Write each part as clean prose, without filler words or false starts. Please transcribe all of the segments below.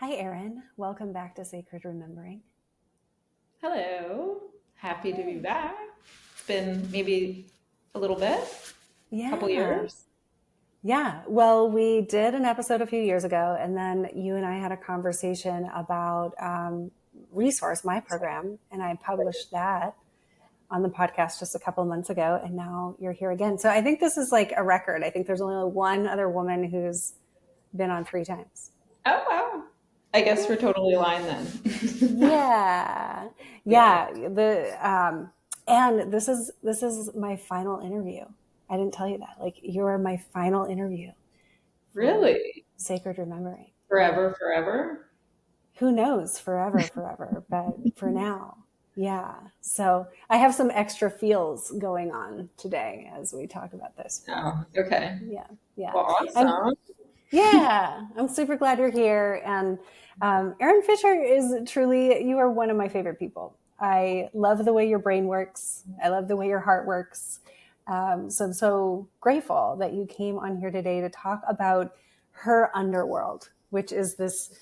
Hi, Erin. Welcome back to Sacred Remembering. Hello. Happy to be Hey. back. It's been maybe a little bit, a couple Yeah. years. Yeah. Well, we did an episode a few years ago, and then you and I had a conversation about Resource, my program, and I published that on the podcast just a couple months ago, and now you're here again. So I think this is like a record. I think there's only one other woman who's been on 3 times. Oh, wow. I guess we're Yeah. totally aligned then. Yeah. Yeah. Yeah. And this is my final interview. I didn't tell you that. Like you are my final interview for Really? Sacred Remembering. Yeah. Forever, forever? Who knows? Forever, forever. But for now, yeah. So I have some extra feels going on today as we talk about this. But Oh, okay. yeah, yeah. Well, I'm awesome. Yeah, I'm super glad you're here. And Erin Fisher is truly, you are one of my favorite people. I love the way your brain works. I love the way your heart works. So I'm so grateful that you came on here today to talk about her underworld, which is this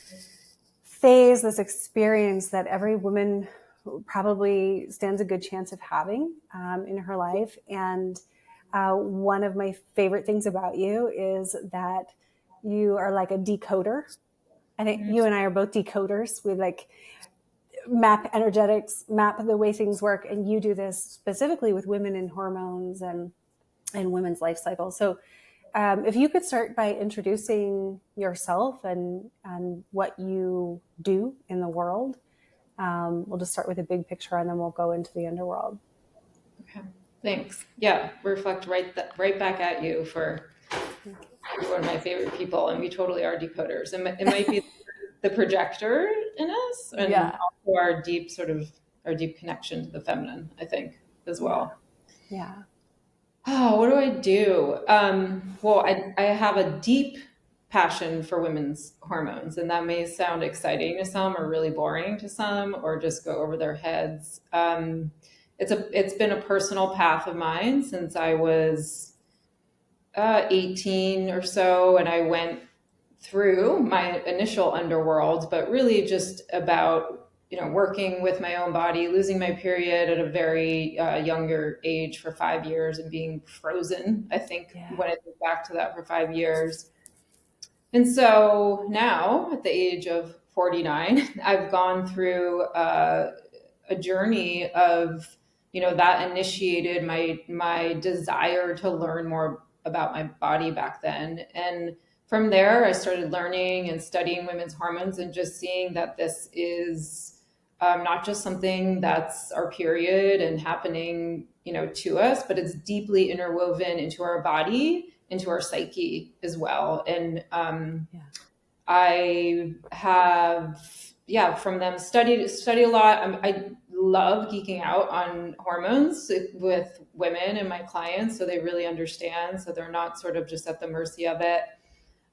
phase, this experience that every woman probably stands a good chance of having in her life. And one of my favorite things about you is that you are like a decoder. I think you and I are both decoders. We like map energetics, map the way things work, and you do this specifically with women and hormones and women's life cycles. So, if you could start by introducing yourself and what you do in the world, we'll just start with a big picture and then we'll go into the underworld. Okay. Thanks. Yeah, reflect right back at you for you're one of my favorite people, and we totally are decoders. It might be the projector in us, and Yeah, also our deep connection to the feminine, I think, as yeah, well. yeah. Oh, what do I do? Well, I have a deep passion for women's hormones, and that may sound exciting to some, or really boring to some, or just go over their heads. It's been a personal path of mine since I was 18 or so, and I went through my initial underworld, but really just about working with my own body, losing my period at a very younger age for 5 years and being frozen. I think Yeah. when I think back to that for 5 years, and so now at the age of 49, I've gone through a journey of that initiated my desire to learn more about my body back then. And from there I started learning and studying women's hormones and just seeing that this is not just something that's our period and happening to us, but it's deeply interwoven into our body, into our psyche as well. And Yeah. I have, yeah, from them study a lot. I love geeking out on hormones with women and my clients, so they really understand, so they're not sort of just at the mercy of it.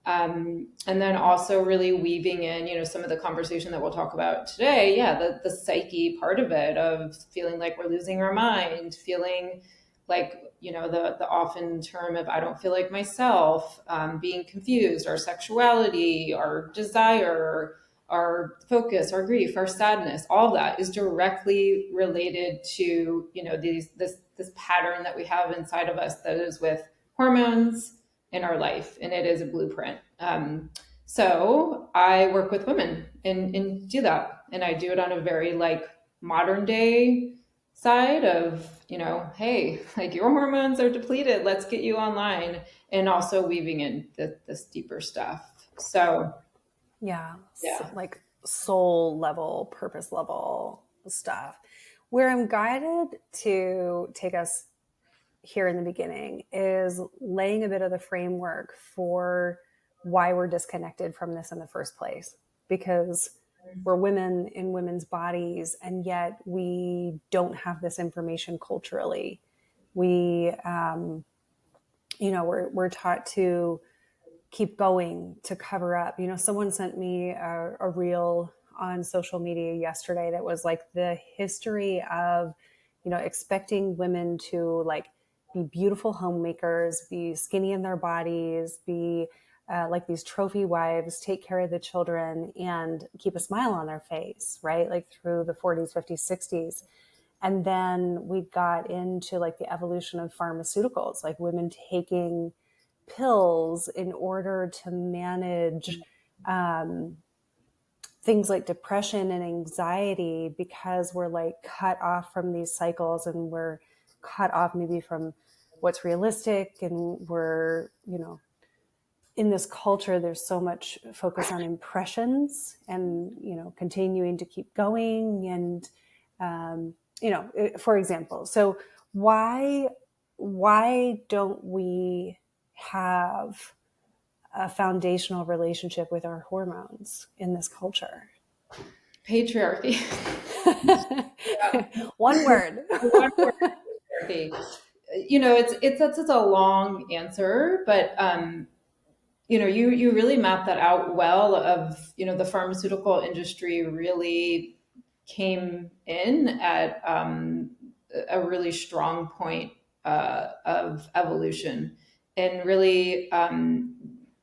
And then also really weaving in, some of the conversation that we'll talk about today. Yeah, the psyche part of it, of feeling like we're losing our mind, feeling like, the often term of I don't feel like myself, being confused, our sexuality, our desire, our focus, our grief, our sadness, all that is directly related to, this pattern that we have inside of us that is with hormones in our life, and it is a blueprint. So I work with women and do that, and I do it on a very like modern day side of hey, like your hormones are depleted, let's get you online, and also weaving in this deeper stuff. So Yeah. yeah. Like soul level, purpose level stuff. Where I'm guided to take us here in the beginning is laying a bit of the framework for why we're disconnected from this in the first place. Because we're women in women's bodies, and yet we don't have this information culturally. We, we're taught to keep going, to cover up. Someone sent me a reel on social media yesterday that was like the history of, expecting women to like be beautiful homemakers, be skinny in their bodies, be like these trophy wives take care of the children and keep a smile on their face, right? Like through the 40s, 50s, 60s. And then we got into like the evolution of pharmaceuticals, like women taking pills in order to manage things like depression and anxiety, because we're like cut off from these cycles, and we're cut off maybe from what's realistic, and we're, you know, in this culture there's so much focus on impressions and, you know, continuing to keep going. And you know, for example, so why don't we have a foundational relationship with our hormones in this culture? Patriarchy. One word. One word, patriarchy. You know, it's a long answer, but you know, you really map that out well. Of, you know, the pharmaceutical industry really came in at a really strong point of evolution, and really,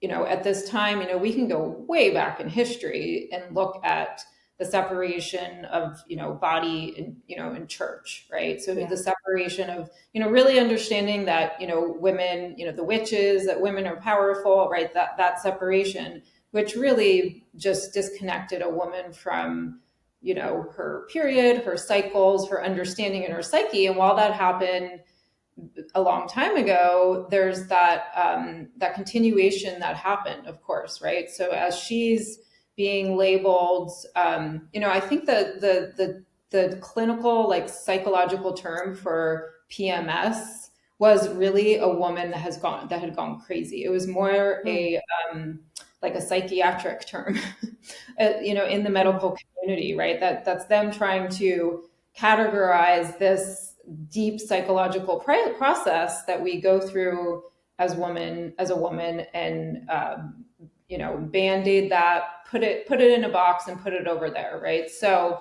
you know, at this time, you know, we can go way back in history and look at the separation of, you know, body and, you know, in church, right? So Yeah. the separation of, you know, really understanding that, you know, women, you know, the witches, that women are powerful, right? That separation, which really just disconnected a woman from, you know, her period, her cycles, her understanding, and her psyche. And while that happened a long time ago, there's that that continuation that happened, of course, right? So as she's being labeled, you know, I think the clinical, like, psychological term for PMS was really a woman that had gone crazy. It was more a like a psychiatric term, you know, in the medical community, right? That's them trying to categorize this deep psychological process that we go through as a woman, and you know, band-aid that, put it in a box and put it over there, right? So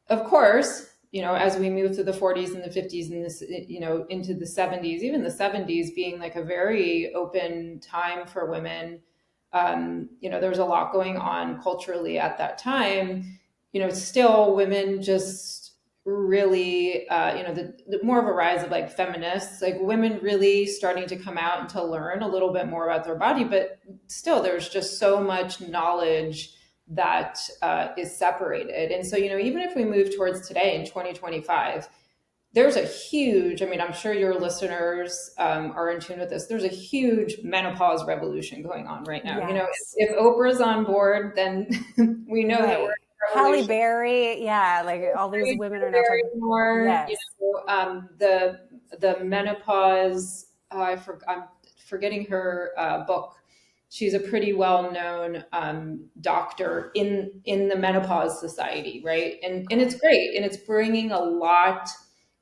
of course, you know, as we move through the 40s and the 50s and this, you know, into the 70s, even the 70s being like a very open time for women, you know, there was a lot going on culturally at that time. You know, still women just really, you know, the more of a rise of like feminists, like women really starting to come out and to learn a little bit more about their body, but still there's just so much knowledge that is separated. And so, you know, even if we move towards today in 2025, there's a huge, I mean, I'm sure your listeners are in tune with this. There's a huge menopause revolution going on right now. You know, Yes. if Oprah's on board, then we know that we're Right. in a Halle revolution. Berry. Yeah. Like all these women are now talking. More, you Yes. know, the menopause. I'm forgetting her book. She's a pretty well known doctor in the Menopause Society, right? And it's great, and it's bringing a lot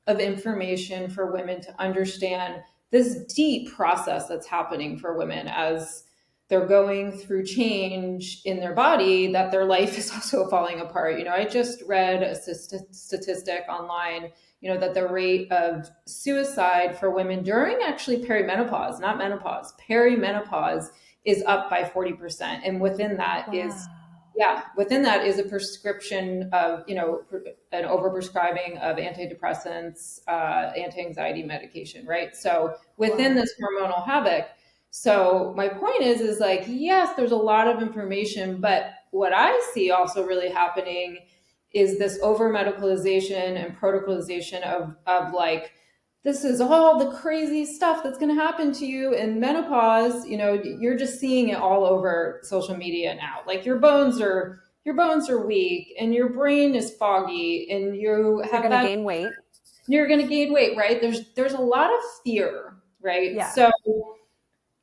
of information for women to understand this deep process that's happening for women as they're going through change in their body, that their life is also falling apart. You know, I just read a statistic online, you know, that the rate of suicide for women during actually perimenopause, not menopause, perimenopause, is up by 40%. And within that Wow. is, yeah, within that is a prescription of, you know, an overprescribing of antidepressants, anti-anxiety medication, right? So within Wow. this hormonal havoc. So my point is like, yes, there's a lot of information, but what I see also really happening is this over medicalization and protocolization of like, this is all the crazy stuff that's going to happen to you in menopause. You know, you're just seeing it all over social media now. Like your bones are weak, and your brain is foggy, and you You're have going to bad, gain weight. you're going to gain weight, right? There's a lot of fear, right? Yeah. So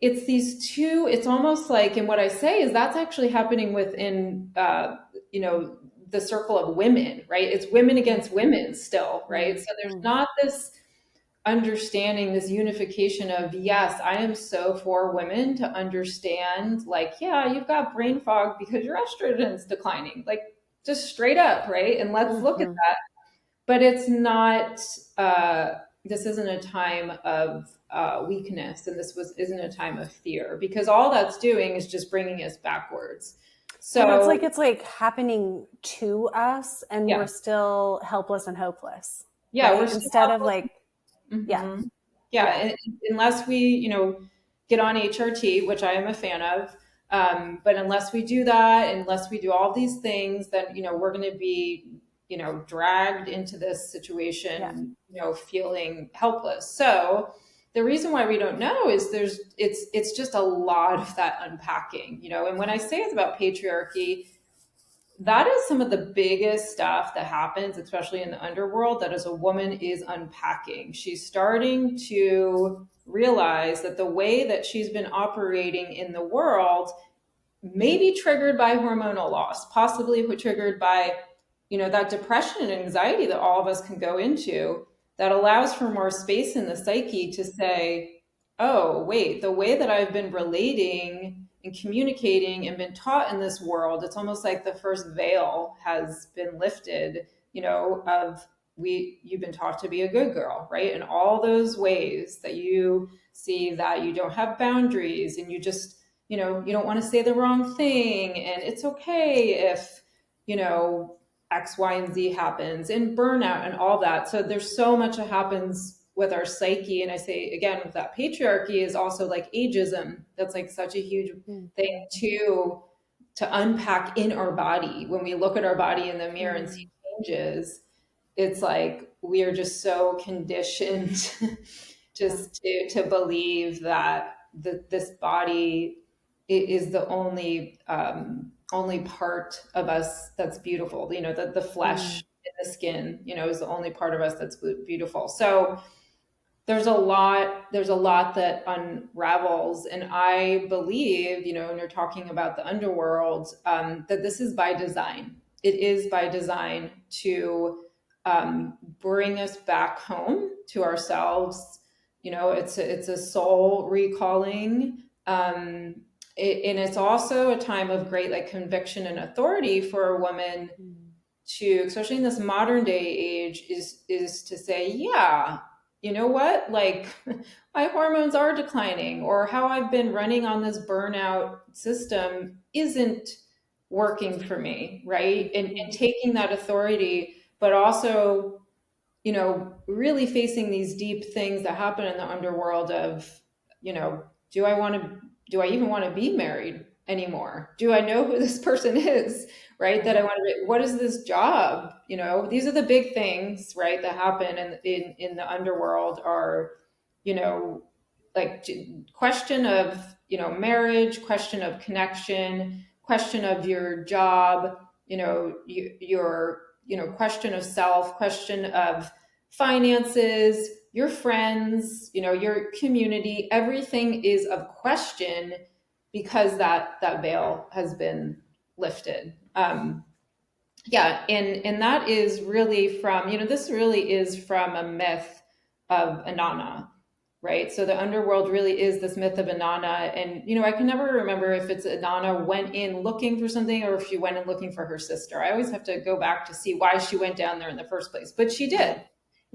it's these two, it's almost like, and what I say is that's actually happening within you know, the circle of women, right? It's women against women still, right? So there's Mm-hmm. not this understanding, this unification of, yes, I am so for women to understand, like, yeah, you've got brain fog because your estrogen's declining, like, just straight up, right? And let's look at Mm-hmm. that. But it's not this isn't a time of weakness, and isn't a time of fear, because all that's doing is just bringing us backwards. Well, So it's like happening to us and we're yeah, still helpless and hopeless, yeah, we're right? still Instead of like, yeah, Mhm. Yeah, yeah, unless we, get on HRT, which I am a fan of, but unless we do that, unless we do all these things, then we're going to be, dragged into this yeah. situation, feeling helpless. So the reason why we don't know is it's just a lot of that unpacking, And when I say it's about patriarchy, that is some of the biggest stuff that happens, especially in the underworld, that as a woman is unpacking. She's starting to realize that the way that she's been operating in the world may be triggered by hormonal loss, possibly triggered by, that depression and anxiety that all of us can go into, that allows for more space in the psyche to say, oh, wait, the way that I've been relating and communicating and been taught in this world, it's almost like the first veil has been lifted, of you've been taught to be a good girl, right? And all those ways that you see that you don't have boundaries, and you just, you don't want to say the wrong thing, and it's okay if, X, Y, and Z happens, and burnout and all that. So there's so much that happens with our psyche. And I say again, with that patriarchy is also like ageism. That's like such a huge Mm. thing to unpack in our body. When we look at our body in the mirror and see Mm. changes, it's like we are just so conditioned Yeah. just to believe that this body is the only part of us that's beautiful. The flesh Mm. and the skin, is the only part of us that's beautiful. So there's a lot that unravels, and I believe, when you're talking about the underworld, that this is by design. It is by design to bring us back home to ourselves. It's a soul recalling, and it's also a time of great like conviction and authority for a woman Mm. to, especially in this modern day age, is to say, yeah, you know what, like my hormones are declining, or how I've been running on this burnout system isn't working for me, right? And Mhm. taking that authority, but also, really facing these deep things that happen in the underworld of, you know, do I even want to be married anymore? Do I know who this person is, right? That I Right. want to, what is this job? These are the big things, right, that happen in the underworld are, you know, like question of, marriage, question of connection, question of your job, your, question of self, question of finances, your friends, your community, everything is of question because that veil has been lifted. Yeah, and that is really from, this really is from a myth of Inanna, right? So the underworld really is this myth of Inanna, and I can never remember if it's Inanna went in looking for something or if she went in looking for her sister. I always have to go back to see why she went down there in the first place, but she did,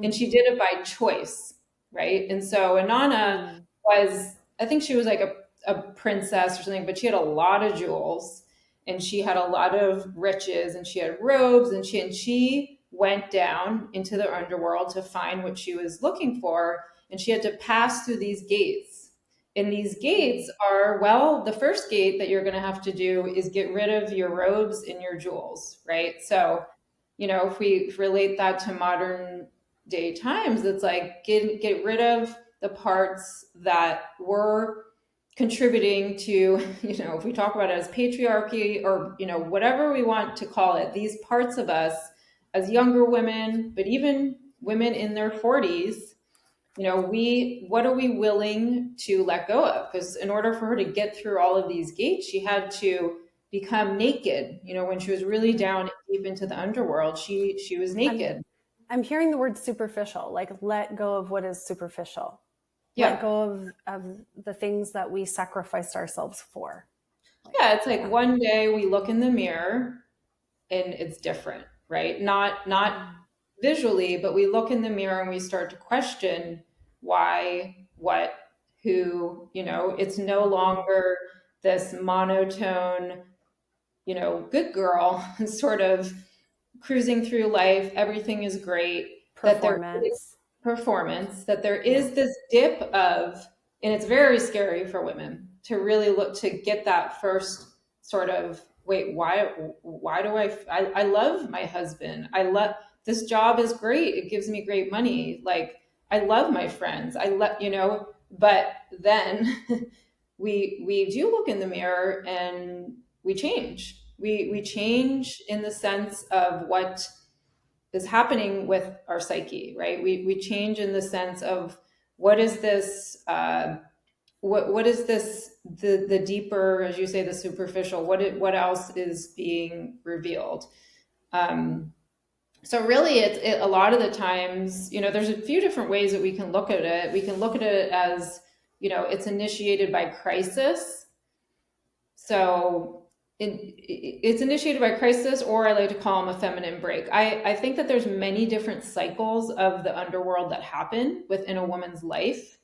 and she Mm-hmm. did it by choice, right? And so Inanna Mm. was, I think she was like a princess or something, but she had a lot of jewels and she had a lot of riches and she had robes, and she went down into the underworld to find what she was looking for, and she had to pass through these gates. And these Mm. gates are, well, the first gate that you're going to have to do is get rid of your robes and your jewels, right? So, if we relate that to modern day times, it's like get rid of the parts that were contributing to, if we talk about it as patriarchy or, whatever we want to call it, these parts of us as younger women, but even women in their 40s, what are we willing to let go of? Because in order for her to get through all of these gates, she had to become naked. When she was really Right. down deep into the underworld, she was I'm naked. I'm hearing the word superficial, like let go of what is superficial. Let Yeah. go of the things that we sacrificed ourselves for. Like, Yeah, it's like yeah. one day we look in the mirror and it's different, right? Not Mm. visually, but we look in the mirror and we start to question why, what, who, it's no longer this monotone, good girl sort of cruising through life. Everything is great. That there is Performance. performance, that there Yeah. is this dip of, and it's very scary for women to really look to get that first sort of, wait, why do I love my husband. I love this job is great. It gives me great money. Like I love my friends. But then we do look in the mirror and we change. We change in the sense of what is happening with our psyche, right? We change in the sense of what is this what is this the deeper, as you say, the superficial, what else is being revealed. So really a lot of the times, there's a few different ways that we can look at it. We can look at it as, it's initiated by crisis. So it's initiated by crisis, or I like to call them a feminine break. I think that there's many different cycles of the underworld that happen within a woman's life.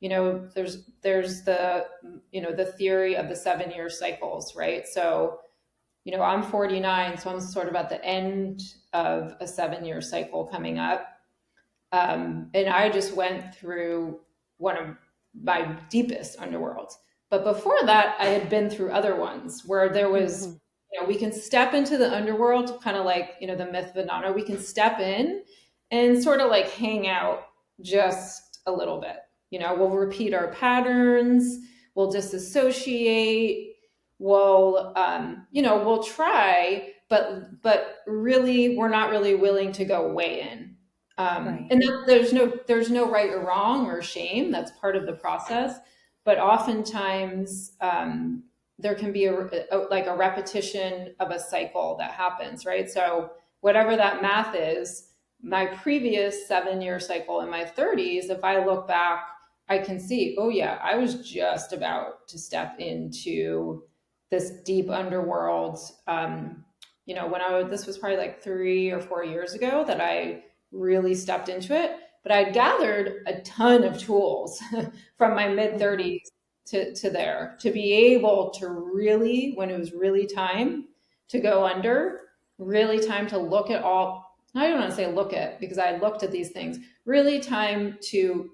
There's the theory of the 7-year cycles, right? So, I'm 49, so I'm sort of at the end of a 7-year cycle coming up. And I just went through one of my deepest underworlds. But before that, I had been through other ones where there was, Mm-hmm. we can step into the underworld, kind of like, the myth of Inanna. We can step in and sort of like hang out just a little bit. We'll repeat our patterns, we'll disassociate, we'll try, but really, we're not really willing to go way in. Right. And there's no right or wrong or shame. That's part of the process. But oftentimes, there can be like a repetition of a cycle that happens, right? So whatever that math is, my previous 7-year cycle in my 30s, if I look back, I can see, oh yeah, I was just about to step into this deep underworld. This was probably like 3 or 4 years ago that I really stepped into it. But I gathered a ton of tools from my mid Mm-hmm. 30s to there to be able to really, when it was really time to go under, really time to look at all. I don't want to say look at, because I looked at these things. Really time to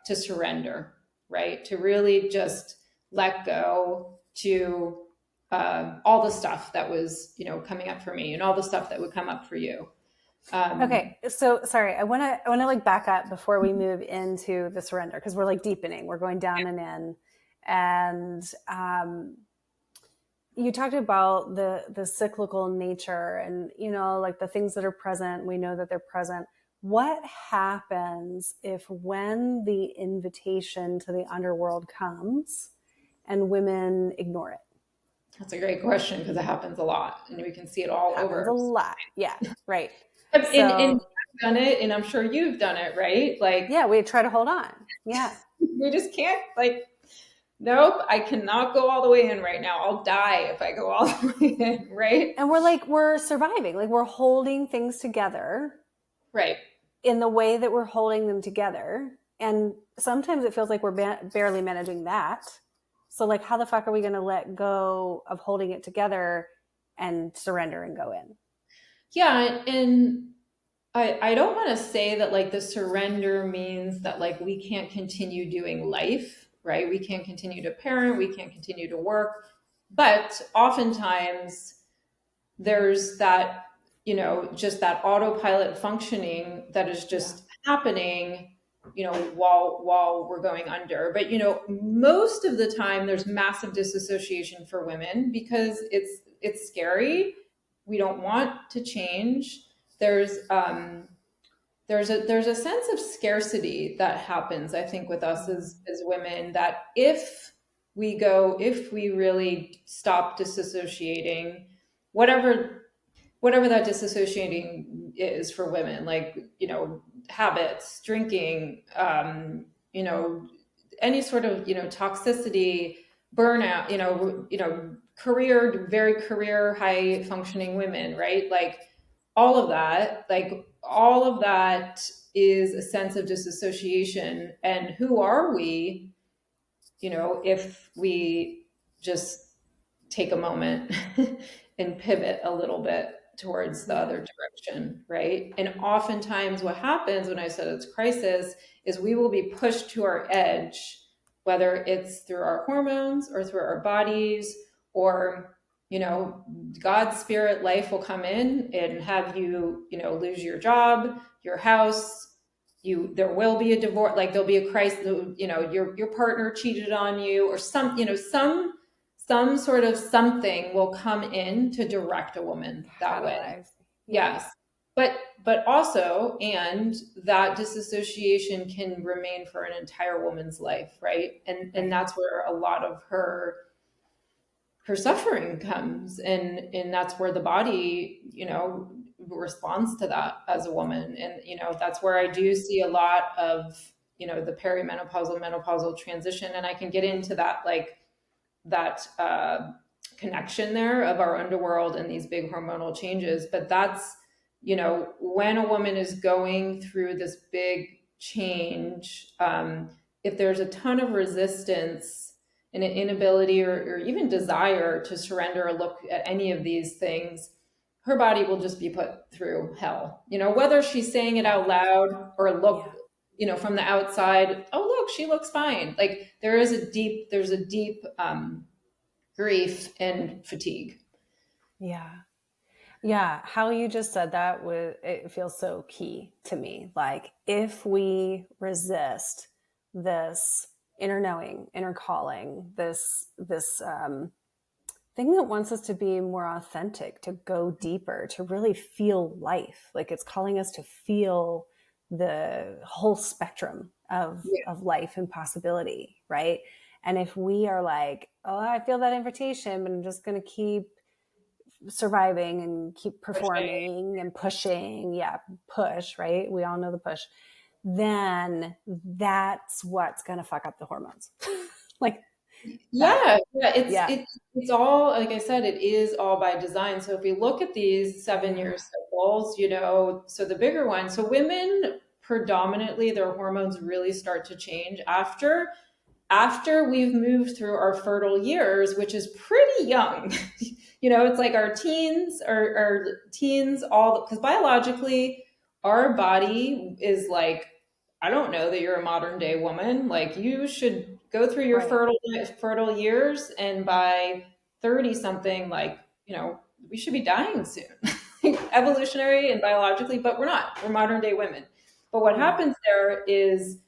surrender, right? To really just let go, to all the stuff that was coming up for me and all the stuff that would come up for you. Okay, so sorry, I want to like back up before we move into the surrender, because we're like deepening, we're going down and in, and you talked about the cyclical nature, and like the things that are present, we know that they're present. What happens if, when the invitation to the underworld comes, and women ignore it? That's a great question, because it happens a lot and we can see it all Happens a over. lot, yeah, right. And So I've done it, and I'm sure you've done it, right? Like yeah, we try to hold on, yeah. we just can't, like, nope, I cannot go all the way in right now. I'll die if I go all the way in, right? And we're surviving, like we're holding things together Right. in the way that we're holding them together, and sometimes it feels like we're barely managing that. So like, how the fuck are we going to let go of holding it together and surrender and go in? Yeah, and I don't want to say that like the surrender means that like we can't continue doing life, right? We can't continue to parent, we can't continue to work. But oftentimes there's that, just that autopilot functioning that is Yeah. just happening, while we're going under. But, most of the time there's massive disassociation for women because it's scary. We don't want to change. There's a sense of scarcity that happens, I think, with us as women, that if we really stop disassociating, whatever that disassociating is for women, like, habits, drinking, any sort of, toxicity, burnout, very career high functioning women, right? Like all of that, like all of that is a sense of disassociation. And who are we, if we just take a moment and pivot a little bit towards the Yeah. other direction, right? And oftentimes what happens when I said it's crisis is we will be pushed to our edge, whether it's through our hormones or through our bodies, or God's spirit life will come in and have you, lose your job, your house, there will be a divorce, like there'll be a crisis, your partner cheated on you, or some sort of something will come in to direct a woman that way. Catalyze. Yeah. Yes. But also, and that disassociation can remain for an entire woman's life, right? And Right. that's where a lot of her suffering comes, and that's where the body responds to that as a woman. And that's where I do see a lot of the perimenopausal menopausal transition, and I can get into that, like that connection there of our underworld and these big hormonal changes. But that's when a woman is going through this big change, if there's a ton of resistance and an inability or even desire to surrender or look at any of these things, her body will just be put through hell. Whether she's saying it out loud or look, Yeah. from the outside, oh look, she looks fine. Like there's a deep grief and fatigue. Yeah. Yeah, how you just said that it feels so key to me. Like if we resist this inner knowing, inner calling, this thing that wants us to be more authentic, to go deeper, to really feel life. Like it's calling us to feel the whole spectrum Yeah. of life and possibility, right? And if we are like, oh, I feel that invitation, but I'm just going to keep surviving and keep performing and pushing, yeah, push, right? We all know the push. Then that's what's going to fuck up the hormones. Like that. Yeah, Yeah. it's all, like I said, it is all by design. So if we look at these 7 year Yeah. cycles, so the bigger one, so women predominantly their hormones really start to change after we've moved through our fertile years, which is pretty young. It's like our teens, our teens, all because biologically our body is like, I don't know that you're a modern day woman. Like you should go through your Right. fertile years, and by 30 something, like, we should be dying soon. Evolutionary and biologically, but we're not. We're modern day women. But what Yeah. happens there is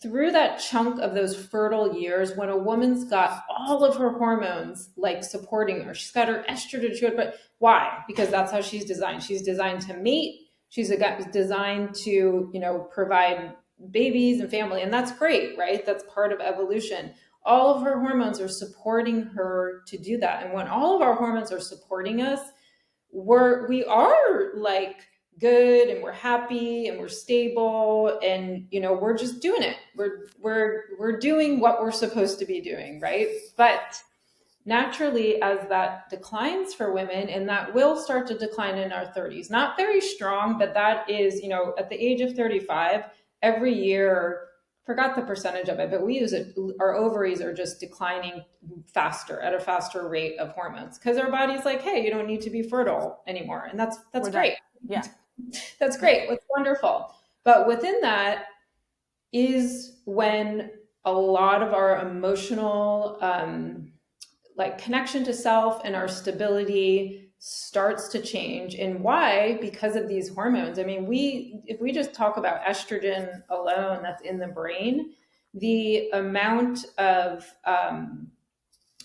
through that chunk of those fertile years, when a woman's got all of her hormones like supporting her, she's got her estrogen, but why? Because that's how she's designed. She's designed to mate. She's designed to, provide babies and family. And that's great, right? That's part of evolution. All of her hormones are supporting her to do that. And when all of our hormones are supporting us, we are like good, and we're happy, and we're stable, and we're just doing it. We're doing what we're supposed to be doing, right? But naturally, as that declines for women, and that will start to decline in our 30s, not very strong, but that is, at the age of 35, every year, forgot the percentage of it, but we use it, our ovaries are just declining faster, at a faster rate of hormones, because our body's like, hey, you don't need to be fertile anymore. And that's We're done. great. Yeah. That's great. It's wonderful. But within that is when a lot of our emotional, like connection to self and our stability starts to change. And why? Because of these hormones. I mean, if we just talk about estrogen alone, that's in the brain, the amount of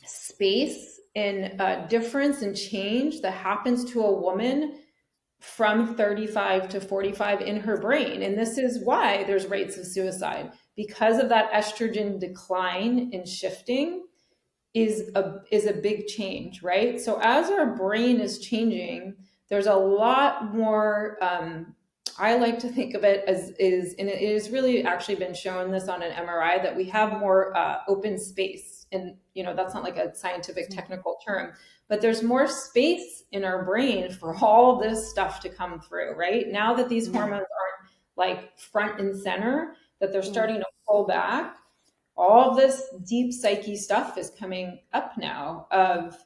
space and difference and change that happens to a woman from 35 to 45 in her brain. And this is why there's rates of suicide, because of that estrogen decline and shifting is a big change, right? So as our brain is changing, there's a lot more I like to think of it as is, and it is really actually been shown this on an MRI, that we have more open space. And, that's not like a scientific technical term, but there's more space in our brain for all this stuff to come through, right? Now that these hormones aren't like front and center, that they're starting to pull back, all this deep psyche stuff is coming up now of,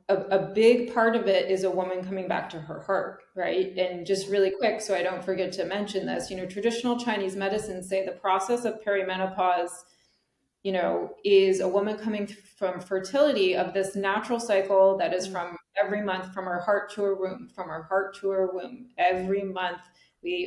a big part of it is a woman coming back to her heart, right? And just really quick, so I don't forget to mention this, traditional Chinese medicine say the process of perimenopause, is a woman coming from fertility of this natural cycle that is from every month, from our heart to our womb, from our heart to our womb. Every month,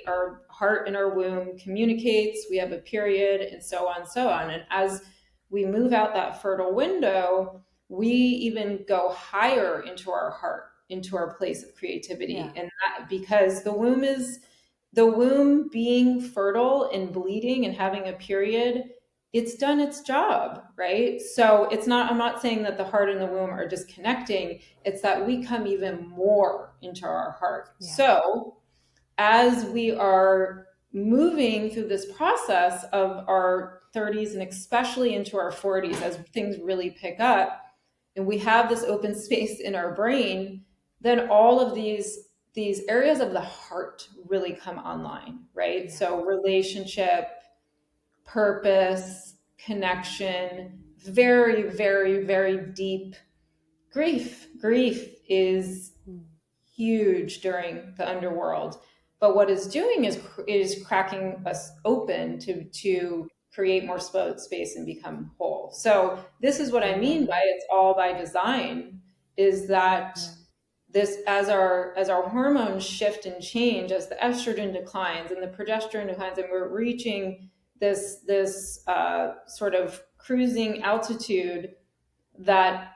our heart in our womb communicates, we have a period, and so on, so on. And as we move out that fertile window, we even go higher into our heart, into our place of creativity. Yeah. And that, because the womb being fertile and bleeding and having a period, it's done its job, right? So I'm not saying that the heart and the womb are disconnecting. It's that we come even more into our heart. Yeah. So as we are moving through this process of our 30s and especially into our 40s, as things really pick up, and we have this open space in our brain, then all of these areas of the heart really come online, right? Yeah. So relationship, purpose, connection, very, very, very deep grief. Grief is huge during the underworld. But what it's doing is cracking us open to create more space and become whole. So this is what I mean by it's all by design, is that this, as our hormones shift and change, as the estrogen declines and the progesterone declines, and we're reaching this sort of cruising altitude, that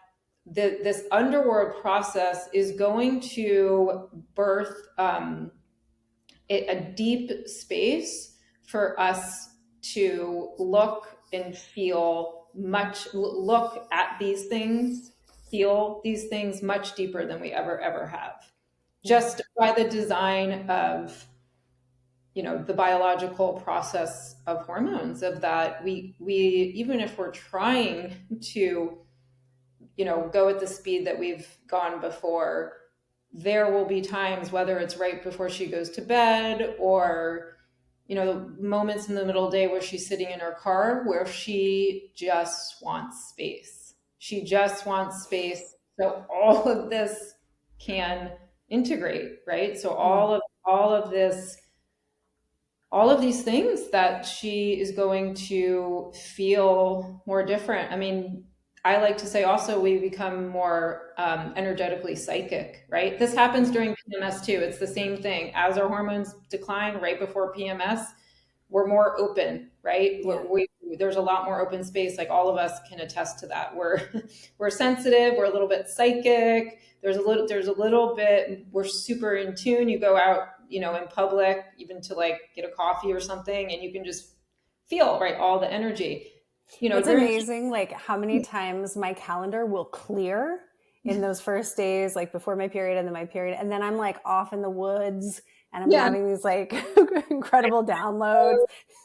this underworld process is going to birth a deep space for us to look and look at these things, feel these things much deeper than we ever have, just by the design of the biological process of hormones, of that we even if we're trying to go at the speed that we've gone before, there will be times, whether it's right before she goes to bed or moments in the middle of the day where she's sitting in her car, where she just wants space. She just wants space, so all of this can integrate, right? So all of these things that she is going to feel more different. I mean, I like to say also we become more energetically psychic, right? This happens during PMS too. It's the same thing. As our hormones decline right before PMS, we're more open, right? Yeah. There's a lot more open space. Like all of us can attest to that. We're sensitive. We're a little bit psychic. There's a little bit. We're super in tune. You go out, in public, even to like get a coffee or something, and you can just feel, right, all the energy. It's amazing, like how many times my calendar will clear in those first days, like before my period and then my period. And then I'm like off in the woods and I'm having these like incredible downloads.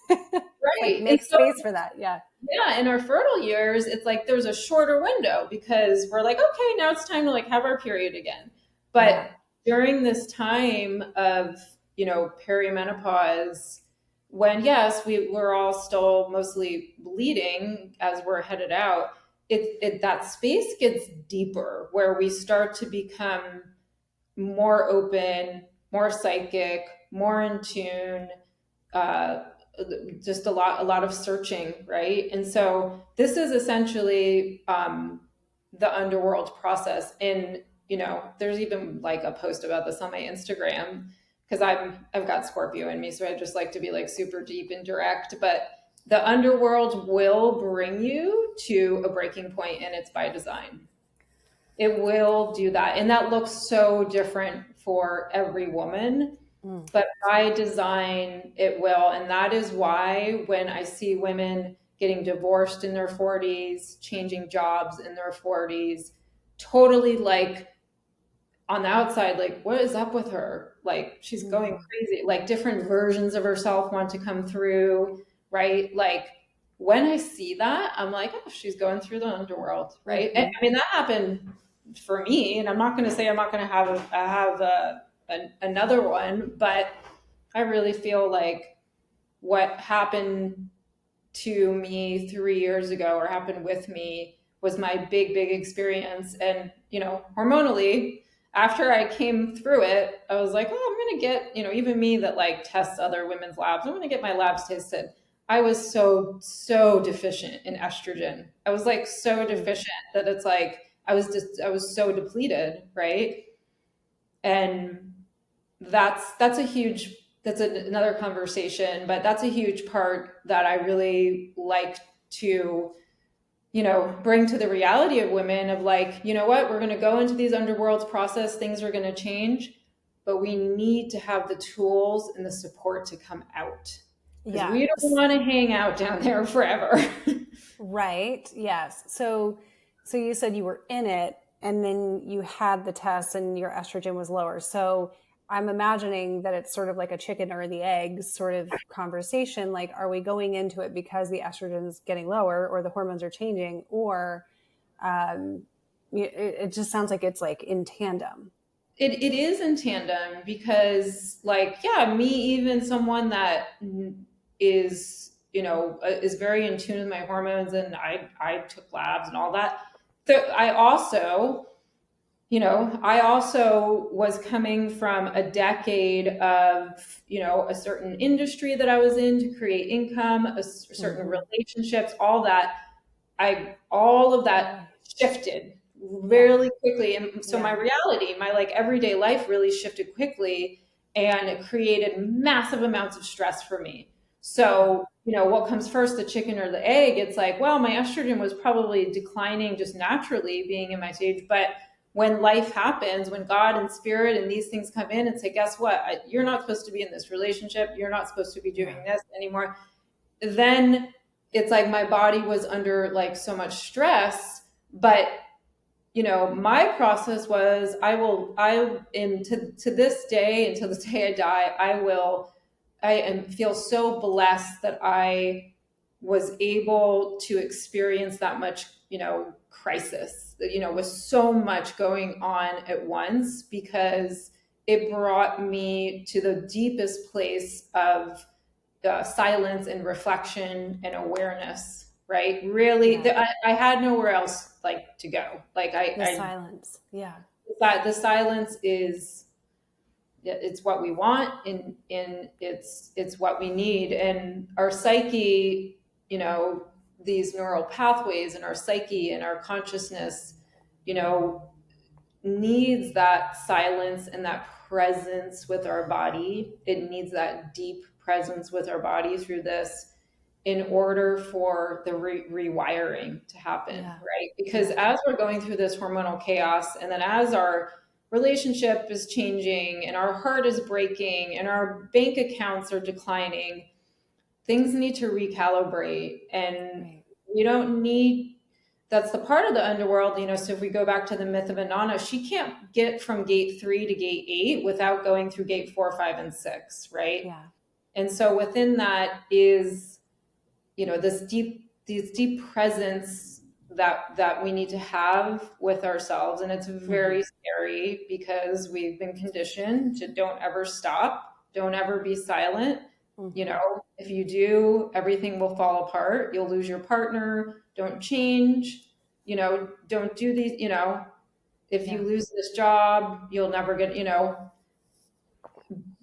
Right. Like make space for that. Yeah. Yeah. In our fertile years, it's like there's a shorter window because we're like, okay, now it's time to like have our period again. But during this time of, perimenopause, when yes, we're all still mostly bleeding as we're headed out, that space gets deeper, where we start to become more open, more psychic, more in tune, just a lot of searching, right? And so this is essentially the underworld process. And there's even like a post about this on my Instagram, because I've got Scorpio in me, so I just like to be like super deep and direct. But the underworld will bring you to a breaking point, and it's by design. It will do that, and that looks so different for every woman. But by design, it will. And that is why when I see women getting divorced in their 40s, changing jobs in their 40s, totally like on the outside, like, what is up with her? Like, she's going crazy. Like, different versions of herself want to come through, right? Like, when I see that, I'm like, oh, she's going through the underworld, right? And I mean, that happened for me, and I'm not going to say I'm not going to have another one, but I really feel like what happened to me 3 years ago or happened with me was my big experience. And, hormonally, after I came through it, I was like, oh, I'm going to get, even me that like tests other women's labs, I'm going to get my labs tested. I was so deficient in estrogen. I was like so deficient that it's like, I was so depleted. Right. And that's another conversation, but that's a huge part that I really like to, bring to the reality of women of like, you know what, we're going to go into these underworlds process, things are going to change, but we need to have the tools and the support to come out, because Yeah. we don't want to hang out down there forever. Right. Yes. So you said you were in it and then you had the test and your estrogen was lower. So I'm imagining that it's sort of like a chicken or the egg sort of conversation. Like, are we going into it because the estrogen is getting lower or the hormones are changing, or it just sounds like it's like in tandem. It is in tandem because, like, yeah, me, even someone that is, is very in tune with my hormones, and I took labs and all that. I also, I also was coming from a decade of, a certain industry that I was in to create income, certain relationships, all that. All of that shifted really quickly. And so my reality, my like everyday life really shifted quickly, and it created massive amounts of stress for me. So, what comes first, the chicken or the egg? It's like, well, my estrogen was probably declining just naturally being in my stage. But when life happens, when God and spirit and these things come in and say, guess what? You're not supposed to be in this relationship. You're not supposed to be doing this anymore. Then it's like my body was under like so much stress. But my process was, I am to this day, until the day I die, feel so blessed that I was able to experience that much, crisis, with so much going on at once, because it brought me to the deepest place of silence and reflection and awareness. Right? Really, I had nowhere else like to go. Like Silence. Yeah. the silence is, it's what we want, and it's what we need. And our psyche, these neural pathways in our psyche and our consciousness, you know needs that silence and that presence with our body. It needs that deep presence with our body through this, in order for the rewiring to happen, right? Because as we're going through this hormonal chaos, and then as our relationship is changing and our heart is breaking and our bank accounts are declining, things need to recalibrate. And we don't need, that's the part of the underworld, so if we go back to the myth of Inanna, she can't get from gate 3 to gate 8 without going through gate 4, 5, and 6, right? Yeah. And so within that is, these deep presence that we need to have with ourselves. And it's very scary, because we've been conditioned to don't ever stop, don't ever be silent. If you do, everything will fall apart. You'll lose your partner. Don't change. Don't do these. If you lose this job, you'll never get.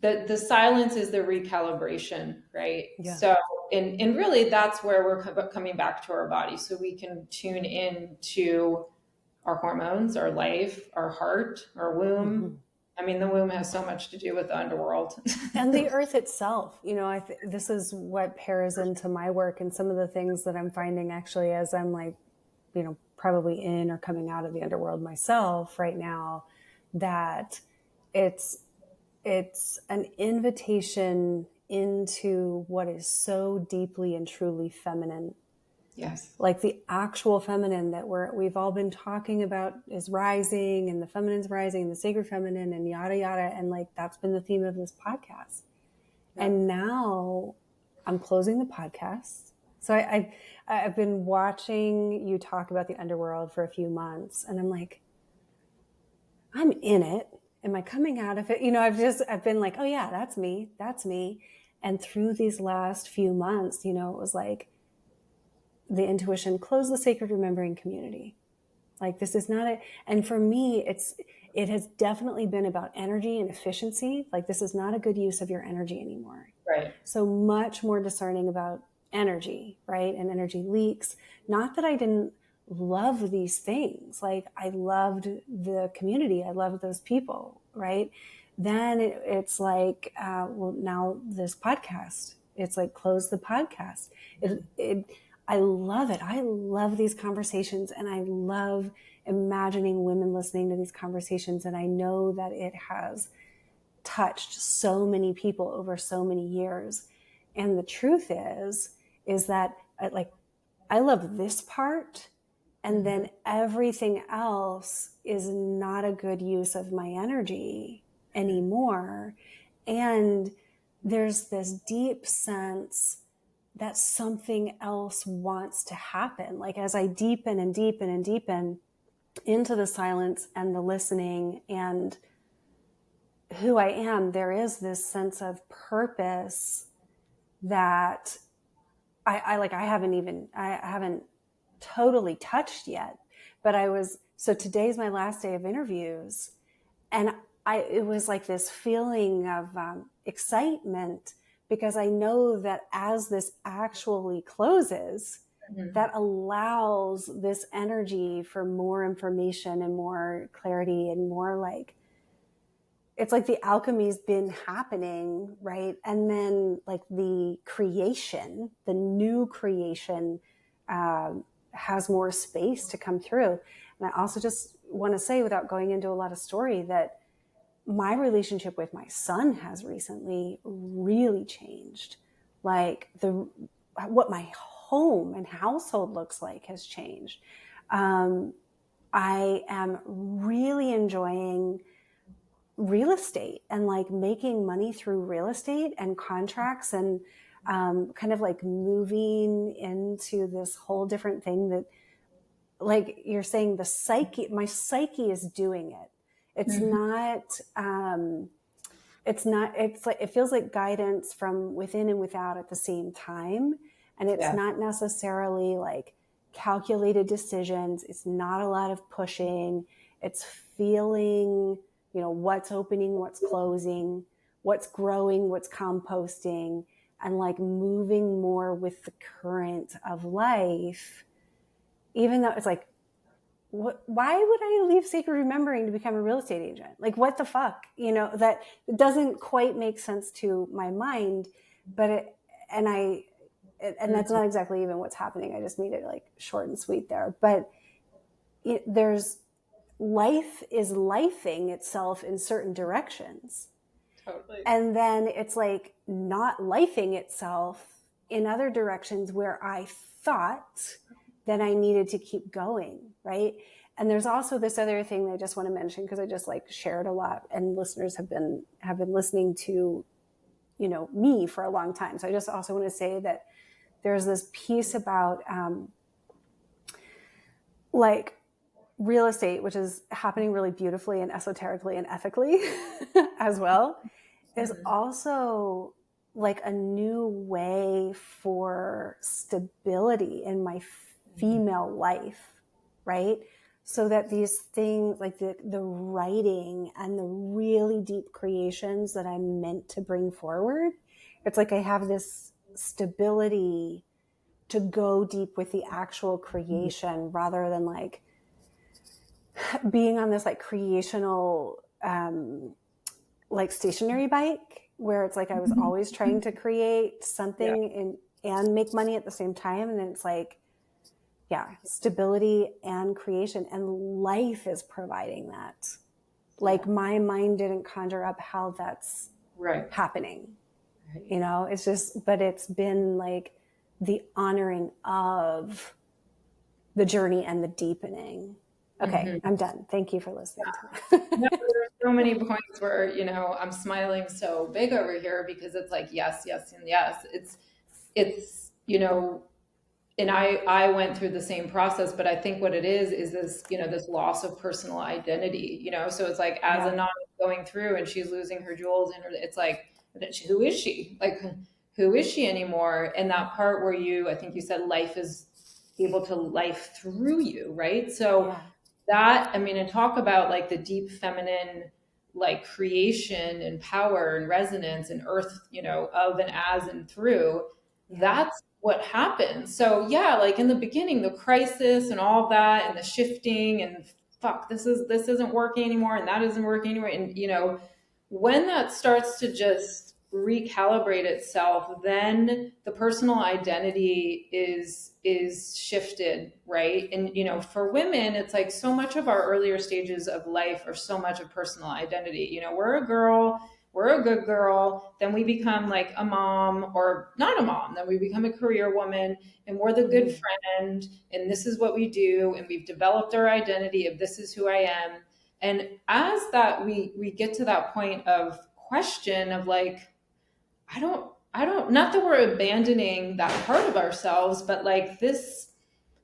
The silence is the recalibration, right? Yeah. So, and really, that's where we're coming back to our body, so we can tune in to our hormones, our life, our heart, our womb. I mean, the womb has so much to do with the underworld. And the earth itself. This is what pairs into my work, and some of the things that I'm finding actually as I'm like, probably in or coming out of the underworld myself right now, that it's an invitation into what is so deeply and truly feminine. Yes. Like the actual feminine that we've all been talking about is rising, and the feminine's rising, and the sacred feminine, and yada yada, and like that's been the theme of this podcast. Yep. And now I'm closing the podcast. So I've been watching you talk about the underworld for a few months, and I'm like, I'm in it. Am I coming out of it? You know, I've been like, oh yeah, that's me. That's me. And through these last few months, you know, it was like the intuition, close the sacred remembering community. Like this is not and for me, it has definitely been about energy and efficiency. Like this is not a good use of your energy anymore. Right. So much more discerning about energy, right? And energy leaks. Not that I didn't love these things. Like I loved the community. I loved those people, right? Then it's like, well, now this podcast, it's like, close the podcast. I love it. I love these conversations, and I love imagining women listening to these conversations. And I know that it has touched so many people over so many years. And the truth is that I love this part, and then everything else is not a good use of my energy anymore. And there's this deep sense that something else wants to happen. Like as I deepen and deepen and deepen into the silence and the listening and who I am, there is this sense of purpose that I haven't totally touched yet. But so today's my last day of interviews, and it was like this feeling of excitement, because I know that as this actually closes, that allows this energy for more information and more clarity and more like, it's like the alchemy's been happening, right? And then like the new creation has more space to come through. And I also just want to say, without going into a lot of story, that my relationship with my son has recently really changed. Like what my home and household looks like has changed. I am really enjoying real estate and like making money through real estate and contracts, and kind of like moving into this whole different thing that, like you're saying, my psyche is doing it. It's not, it's like, it feels like guidance from within and without at the same time. And it's not necessarily like calculated decisions. It's not a lot of pushing. It's feeling, you know, what's opening, what's closing, what's growing, what's composting, and like moving more with the current of life, even though it's like, why would I leave sacred remembering to become a real estate agent? Like, what the fuck? You know, that doesn't quite make sense to my mind, but and that's not exactly even what's happening. I just made it like short and sweet there. But there's life is lifing itself in certain directions. Totally. And then it's like not lifing itself in other directions where I thought that I needed to keep going, right? And there's also this other thing that I just want to mention, because I just like shared a lot, and listeners have been listening to, you know, me for a long time. So I just also want to say that there's this piece about like real estate, which is happening really beautifully and esoterically and ethically as well, is also like a new way for stability in my female life, right? So that these things like the writing and the really deep creations that I'm meant to bring forward, it's like I have this stability to go deep with the actual creation, rather than like being on this like creational like stationary bike, where it's like I was always trying to create something and make money at the same time. And then it's like, stability and creation, and life is providing that. Like my mind didn't conjure up how that's happening. You know, it's just, but it's been like the honoring of the journey and the deepening. Okay, Mm-hmm. I'm done. Thank you for listening No, to there that. are so many points where, I'm smiling so big over here because it's like, yes, yes, and yes. It's, and I went through the same process, but I think what it is this, this loss of personal identity, so it's like as Yeah, Inanna is going through and she's losing her jewels and it's like, who is she? Like, who is she anymore? And that part where I think you said life is able to life through you, right? So yeah, that, I mean, and talk about like the deep feminine, like creation and power and resonance and earth, of and as and through, yeah, that's what happens. So yeah, like in the beginning, the crisis and all of that and the shifting and fuck, this isn't working anymore and that isn't working anymore. And when that starts to just recalibrate itself, then the personal identity is shifted, right? And for women, it's like so much of our earlier stages of life are so much of personal identity. We're a girl, we're a good girl, then we become like a mom or not a mom, then we become a career woman, and we're the good mm, friend, and this is what we do, and we've developed our identity of this is who I am. And as that we get to that point of question of like, I don't, not that we're abandoning that part of ourselves, but like this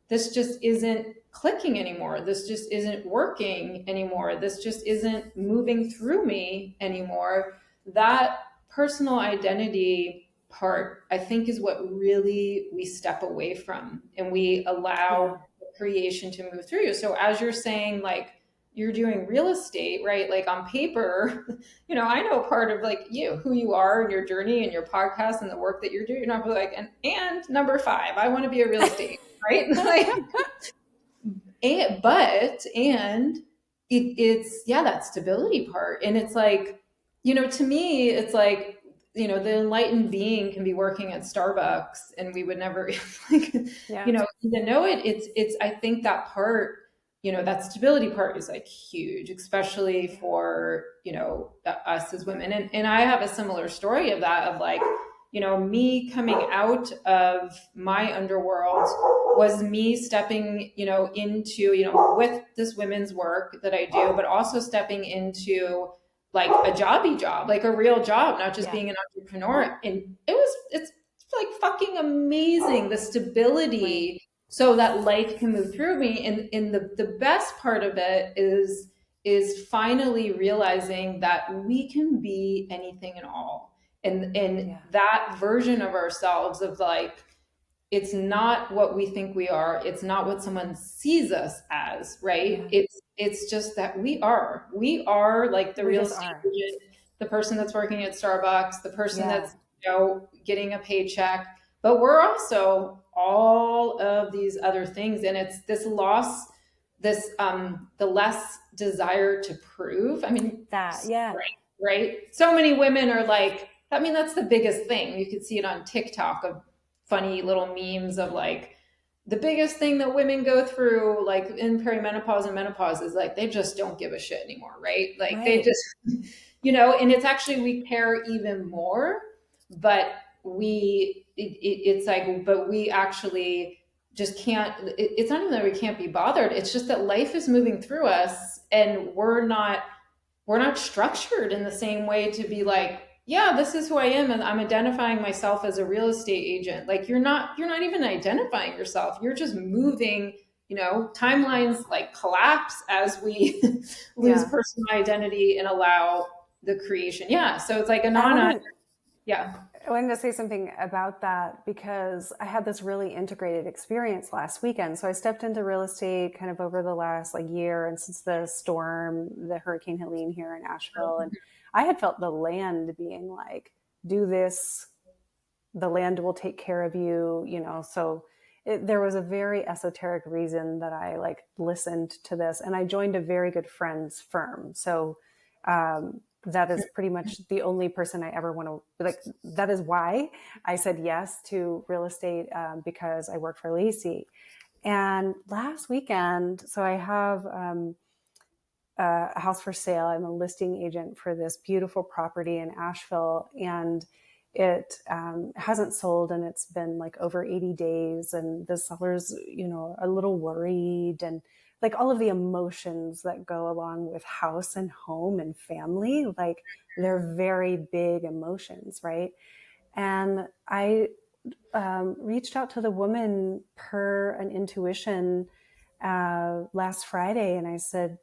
just isn't clicking anymore. This just isn't working anymore. This just isn't moving through me anymore. That personal identity part, I think, is what really we step away from and we yeah, allow creation to move through you. So as you're saying, like, you're doing real estate, right? Like on paper, I know part of like who you are and your journey and your podcast and the work that you're doing. You're not like, and number 5, I want to be a real estate, right? Like, and it's yeah, that stability part. And it's like, to me, it's like, the enlightened being can be working at Starbucks and we would never like, yeah, even know it. It's I think that part, that stability part is like huge, especially yeah, for, us as women. And I have a similar story of that, of like, me coming out of my underworld was me stepping, into, with this women's work that I do, but also stepping into like a jobby job, like a real job, not just yeah, being an entrepreneur. And it's like fucking amazing, the right, stability so that life can move through me. And the best part of it is finally realizing that we can be anything and all. And yeah, that version of ourselves of like, it's not what we think we are, it's not what someone sees us as, right? yeah. It's just that we are like the We real just estate are. agent, the person that's working at Starbucks, the person Yeah, that's getting a paycheck, but we're also all of these other things. And it's this loss, this the less desire to prove. I mean, that, yeah, right? So many women are like, I mean, that's the biggest thing. You could see it on TikTok of funny little memes of like, the biggest thing that women go through, like in perimenopause and menopause, is like they just don't give a shit anymore, right? Like they right. just, and it's actually we care even more, but it's like, but we actually just can't. It's not even that we can't be bothered. It's just that life is moving through us, and we're not structured in the same way to be like, yeah, this is who I am and I'm identifying myself as a real estate agent. Like you're not even identifying yourself. You're just moving, timelines like collapse as we lose Yeah. personal identity and allow the creation. Yeah. So it's like I Anana. wanted Yeah. I wanted to say something about that because I had this really integrated experience last weekend. So I stepped into real estate kind of over the last like year, and since the storm, the Hurricane Helene here in Asheville, and I had felt the land being like, do this, the land will take care of you, so there was a very esoteric reason that I like listened to this, and I joined a very good friend's firm. So that is pretty much the only person I ever want to like. That is why I said yes to real estate, because I work for Lacey. And last weekend, so I have a house for sale. I'm a listing agent for this beautiful property in Asheville, and it hasn't sold, and it's been like over 80 days, and the seller's, a little worried, and like all of the emotions that go along with house and home and family, like they're very big emotions, right? And I reached out to the woman per an intuition last Friday, and I said,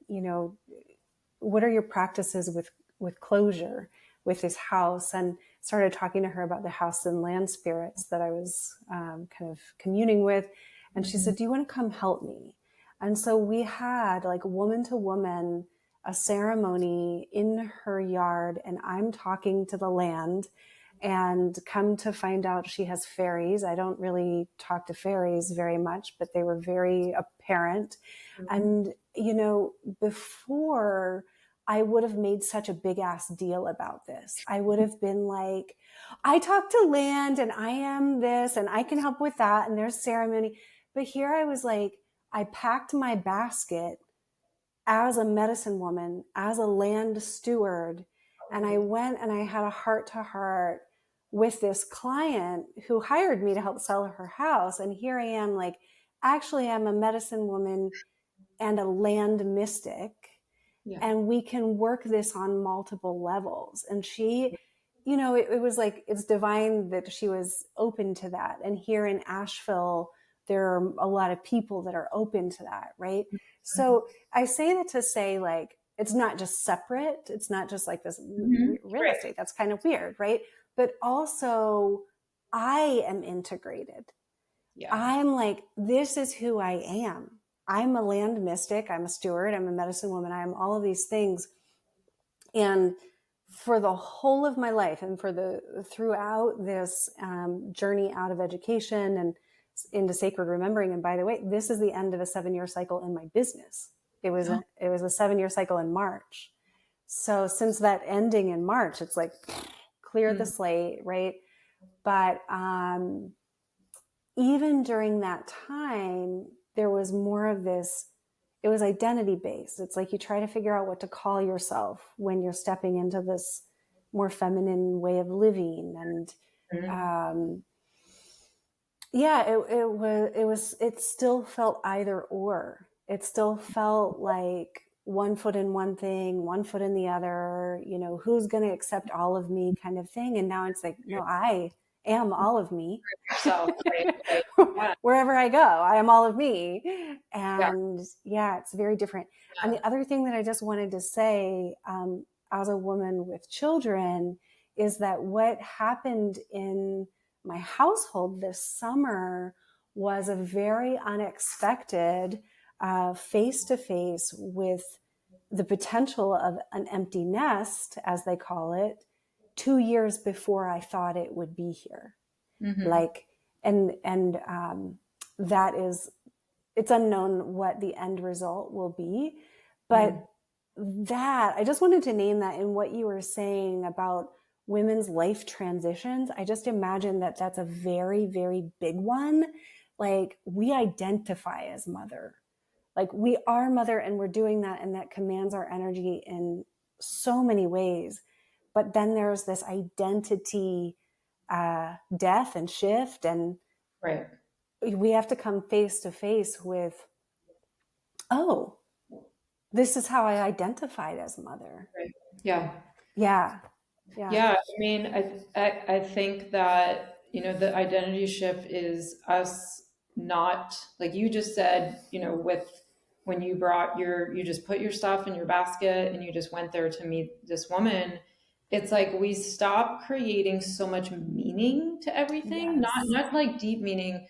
what are your practices with closure with this house? And started talking to her about the house and land spirits that I was kind of communing with. And she said, do you want to come help me? And so we had, like, woman to woman, a ceremony in her yard, and I'm talking to the land, and come to find out she has fairies. I don't really talk to fairies very much, but they were very apparent. And, before I would have made such a big ass deal about this, I would have been like, I talk to land and I am this and I can help with that. And there's ceremony. But here I was like, I packed my basket as a medicine woman, as a land steward. And I went and I had a heart to heart with this client who hired me to help sell her house. And here I am, like, actually, I'm a medicine woman and a land mystic. Yeah. And we can work this on multiple levels. And she, it was like, it's divine that she was open to that. And here in Asheville, there are a lot of people that are open to that, right? So I say that to say, like, it's not just separate. It's not just like this real Right. estate. That's kind of weird, right? But also, I am integrated. Yeah. I'm like, this is who I am. I'm a land mystic. I'm a steward. I'm a medicine woman. I'm all of these things. And for the whole of my life, and throughout this journey out of education and into sacred remembering. And by the way, this is the end of a 7-year cycle in my business. It was a 7-year cycle in March. So since that ending in March, it's like clear the slate, right? But even during that time, there was more of this. It was identity based. It's like you try to figure out what to call yourself when you're stepping into this more feminine way of living. And it still felt either or. It still felt like one foot in one thing, one foot in the other, who's going to accept all of me kind of thing. And now it's like, no, I am all of me. Yourself, right? Yeah. Wherever I go, I am all of me. And it's very different. Yeah. And the other thing that I just wanted to say, as a woman with children, is that what happened in my household this summer was a very unexpected face to face with the potential of an empty nest, as they call it, 2 years before I thought it would be here. Like, and that is, it's unknown what the end result will be. But that, I just wanted to name that in what you were saying about women's life transitions. I just imagine that that's a very, very big one. Like, we identify as mother. Like, we are mother, and we're doing that, and that commands our energy in so many ways. But then there's this identity death and shift, and Right. we have to come face to face with, oh, this is how I identified as mother. Right. Yeah. Yeah. Yeah. I mean, I think that, the identity shift is us not, like you just said, with when you you just put your stuff in your basket and you just went there to meet this woman. It's like we stop creating so much meaning to everything, Yes. not like deep meaning.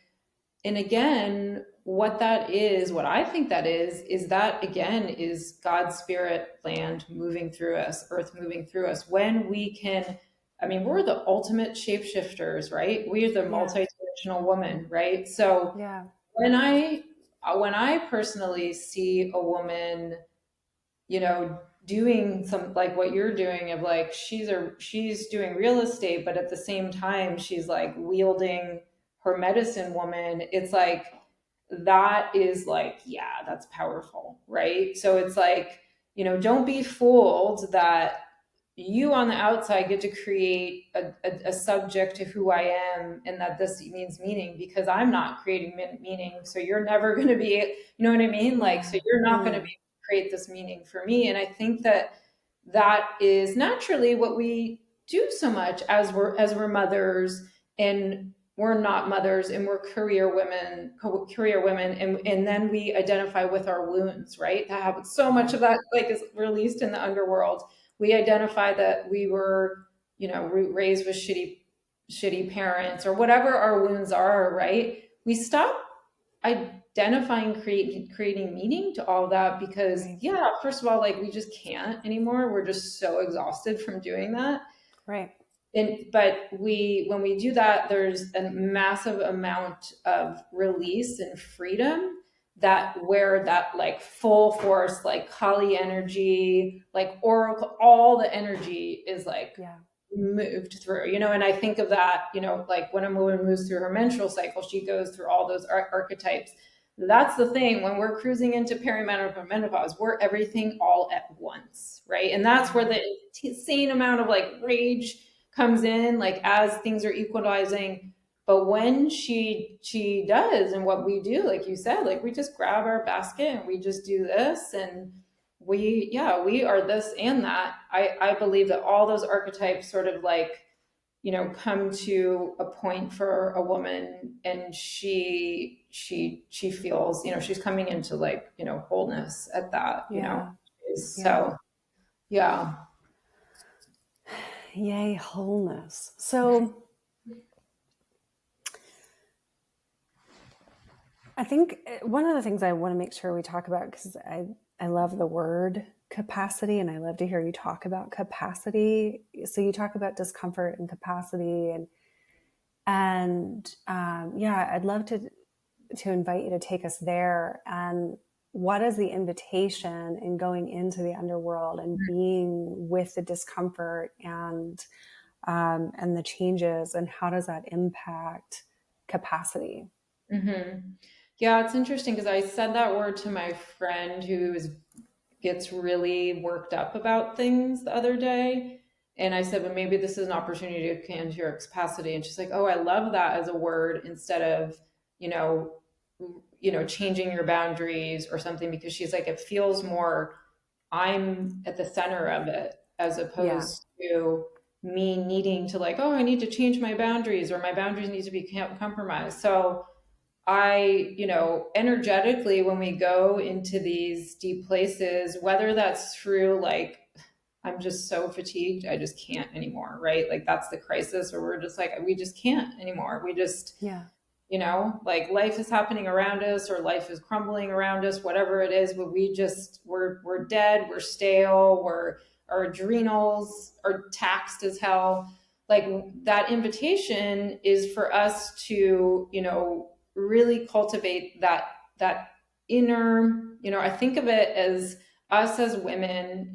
And again, what I think that is that again is God's spirit, land moving through us, earth moving through us. When we can, I mean, we're the ultimate shapeshifters, right? We are the multidimensional woman, right? So Yeah. when I personally see a woman, doing some like what you're doing of like she's doing real estate, but at the same time she's like wielding her medicine woman, it's like that is like, yeah, that's powerful, right? So it's like, don't be fooled that you on the outside get to create a subject to who I am, and that this means meaning, because I'm not creating meaning. So you're never going to be, you know what I mean? Like, so you're not going to be able to create this meaning for me. And I think that that is naturally what we do so much as we're mothers, and we're not mothers, and we're career women, and then we identify with our wounds, right? That happens. So much of that like is released in the underworld. We identify that we were, raised with shitty parents, or whatever our wounds are, right? We stop identifying, creating meaning to all that, because yeah, first of all, like, we just can't anymore. We're just so exhausted from doing that. Right. But when we do that, there's a massive amount of release and freedom, that where that like full force, like Kali energy, like oracle, all the energy is like moved through, and I think of that, like when a woman moves through her menstrual cycle, she goes through all those archetypes. That's the thing. When we're cruising into perimenopause, menopause, we're everything all at once, right? And that's where the insane amount of like rage comes in, like as things are equalizing. But when she does, and what we do, like you said, like we just grab our basket and we just do this, and we are this and that. I believe that all those archetypes sort of like, come to a point for a woman, and she feels, she's coming into like, wholeness at that, so yeah. Yay, wholeness. So I think one of the things I want to make sure we talk about, because I love the word capacity, and I love to hear you talk about capacity. So you talk about discomfort and capacity, and I'd love to invite you to take us there. And what is the invitation in going into the underworld and being with the discomfort and the changes, and how does that impact capacity? Mm-hmm. Yeah, it's interesting, because I said that word to my friend who gets really worked up about things the other day. And I said, but maybe this is an opportunity to get into your capacity. And she's like, oh, I love that as a word, instead of, changing your boundaries or something, because she's like, it feels more, I'm at the center of it, as opposed to me needing to like, oh, I need to change my boundaries, or my boundaries need to be compromised. So energetically, when we go into these deep places, whether that's through like, I'm just so fatigued, I just can't anymore, right? Like that's the crisis, or we're just like, we just can't anymore. We just, like life is happening around us, or life is crumbling around us, whatever it is, but we're dead, we're stale, our adrenals are taxed as hell. Like that invitation is for us to, really cultivate that inner, I think of it as us as women,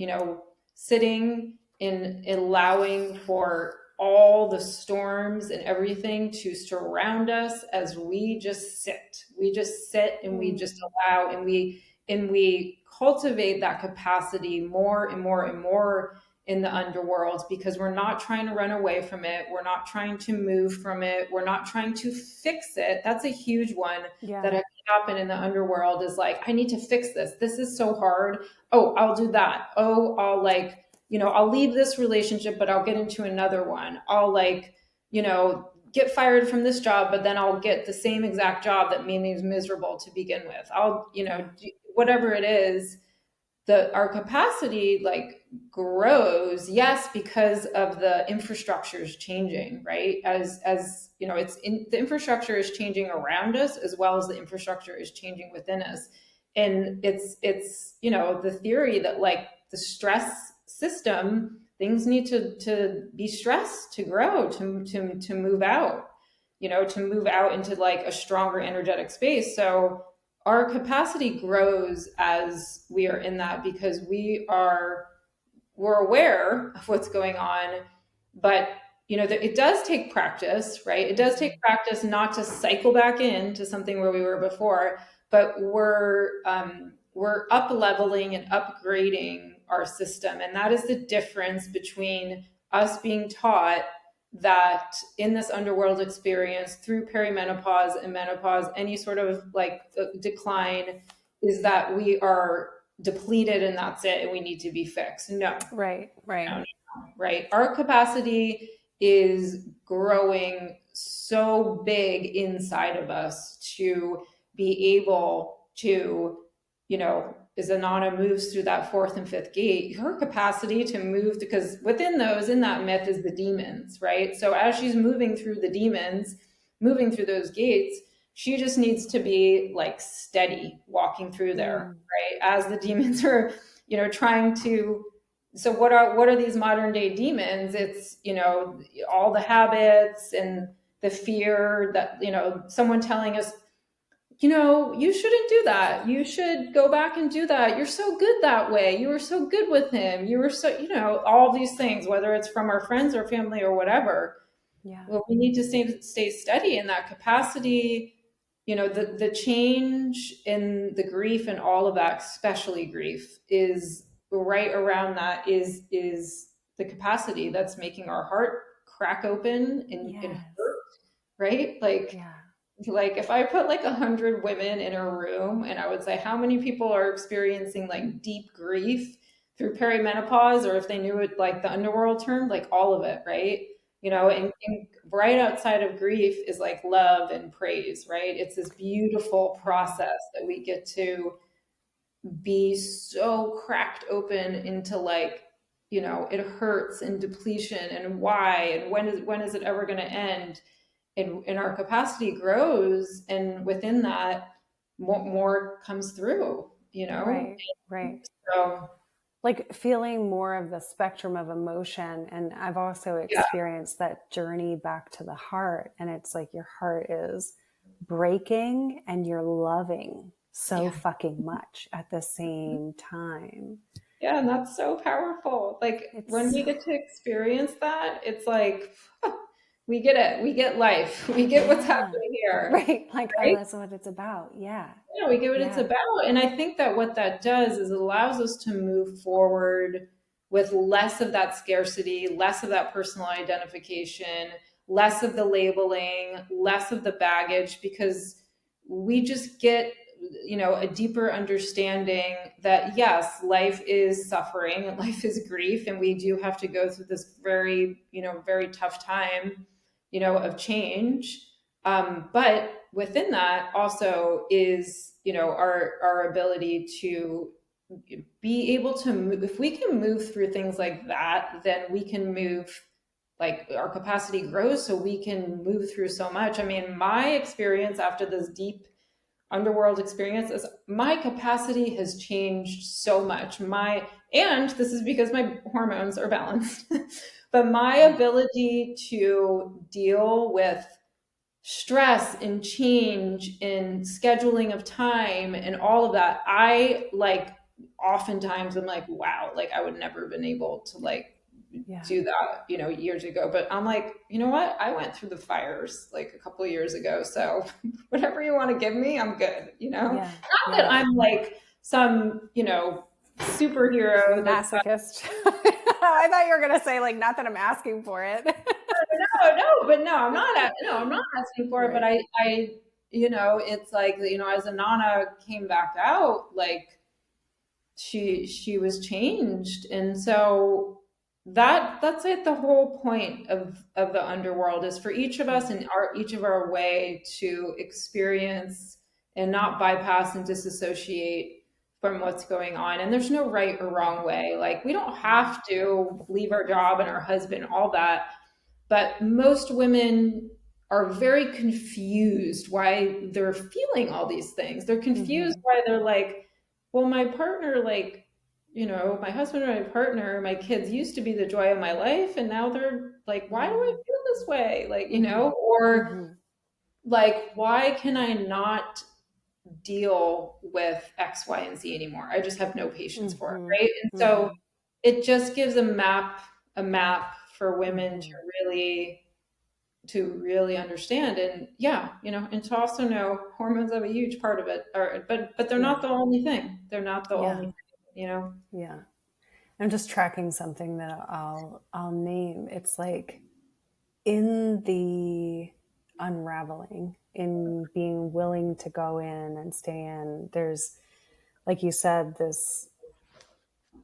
sitting in allowing for all the storms and everything to surround us, as we just sit. We just sit, and we just allow, and we cultivate that capacity more and more and more in the underworld, because we're not trying to run away from it. We're not trying to move from it. We're not trying to fix it. That's a huge one that can happen in the underworld, is like, I need to fix this. This is so hard. Oh, I'll do that. Oh, I'll like, I'll leave this relationship, but I'll get into another one. I'll like, get fired from this job, but then I'll get the same exact job that made me miserable to begin with. I'll, whatever it is, our capacity like grows, yes, because of the infrastructure is changing, right? As the infrastructure is changing around us, as well as the infrastructure is changing within us. And it's the theory that like the stress system, things need to be stressed to grow, to move out, to move out into like a stronger energetic space. So our capacity grows as we are in that, because we're aware of what's going on. But it does take practice, right? It does take practice not to cycle back into something where we were before, but we're up leveling and upgrading our system. And that is the difference between us being taught that in this underworld experience through perimenopause and menopause, any sort of like decline is that we are depleted and that's it and we need to be fixed. No. Right. No, right? Our capacity is growing so big inside of us to be able to, as Inanna moves through that fourth and fifth gate, her capacity to move, because within those, in that myth is the demons, right? So as she's moving through the demons, moving through those gates, she just needs to be like steady walking through there, right? As the demons are, trying to, so what are these modern day demons? It's, all the habits and the fear that, someone telling us, you shouldn't do that. You should go back and do that. You're so good that way. You were so good with him. You were so, all these things, whether it's from our friends or family or whatever. Yeah. Well, we need to stay steady in that capacity. The change in the grief and all of that, especially grief, is right around that is the capacity that's making our heart crack open and hurt, right? Like if I put like 100 women in a room and I would say how many people are experiencing like deep grief through perimenopause, or if they knew it like the underworld term, like all of it, right? And right outside of grief is like love and praise, right? It's this beautiful process that we get to be so cracked open into like, it hurts and depletion and why and when is it ever going to end? And our capacity grows, and within that more comes through, Right. So like feeling more of the spectrum of emotion. And I've also experienced that journey back to the heart, and it's like your heart is breaking and you're loving so fucking much at the same time. Yeah, and that's so powerful. Like when we get to experience that, it's like we get it. We get life. We get what's happening here. Right. Like, right? oh, that's what it's about. Yeah. We get what it's about. And I think that what that does is it allows us to move forward with less of that scarcity, less of that personal identification, less of the labeling, less of the baggage, because we just get a deeper understanding that yes, life is suffering, life is grief, and we do have to go through this very very tough time of change, but within that also is our ability to be able to move. If we can move through things like that, then we can move, like our capacity grows so we can move through so much. I mean, my experience after this deep underworld experience is my capacity has changed so much. And this is because my hormones are balanced, but my ability to deal with stress and change and scheduling of time and all of that, I like oftentimes I'm like, wow, like I would never have been able to like do that, years ago. But I'm like, you know what? I went through the fires like a couple of years ago. So whatever you want to give me, I'm good, Not that I'm like some, superhero. Masochist. I thought you were going to say like, not that I'm asking for it. No, I'm not asking for it. But I, it's like, as Inanna came back out, like she was changed. And so that's like the whole point of the underworld, is for each of us in each of our way to experience and not bypass and disassociate from what's going on. And there's no right or wrong way. Like we don't have to leave our job and our husband, all that. But most women are very confused why they're feeling all these things. They're confused why they're like, well, my partner, like, my husband or my partner, my kids used to be the joy of my life. And now they're like, why do I feel this way? Like, or like, why can I not deal with X, Y, and Z anymore? I just have no patience for it. Right. And so it just gives a map for women to really understand. And and to also know hormones have a huge part of it, but they're not the only thing. They're not the only thing, Yeah. I'm just tracking something that I'll name. It's like in the unraveling, in being willing to go in and stay in, there's, like you said, this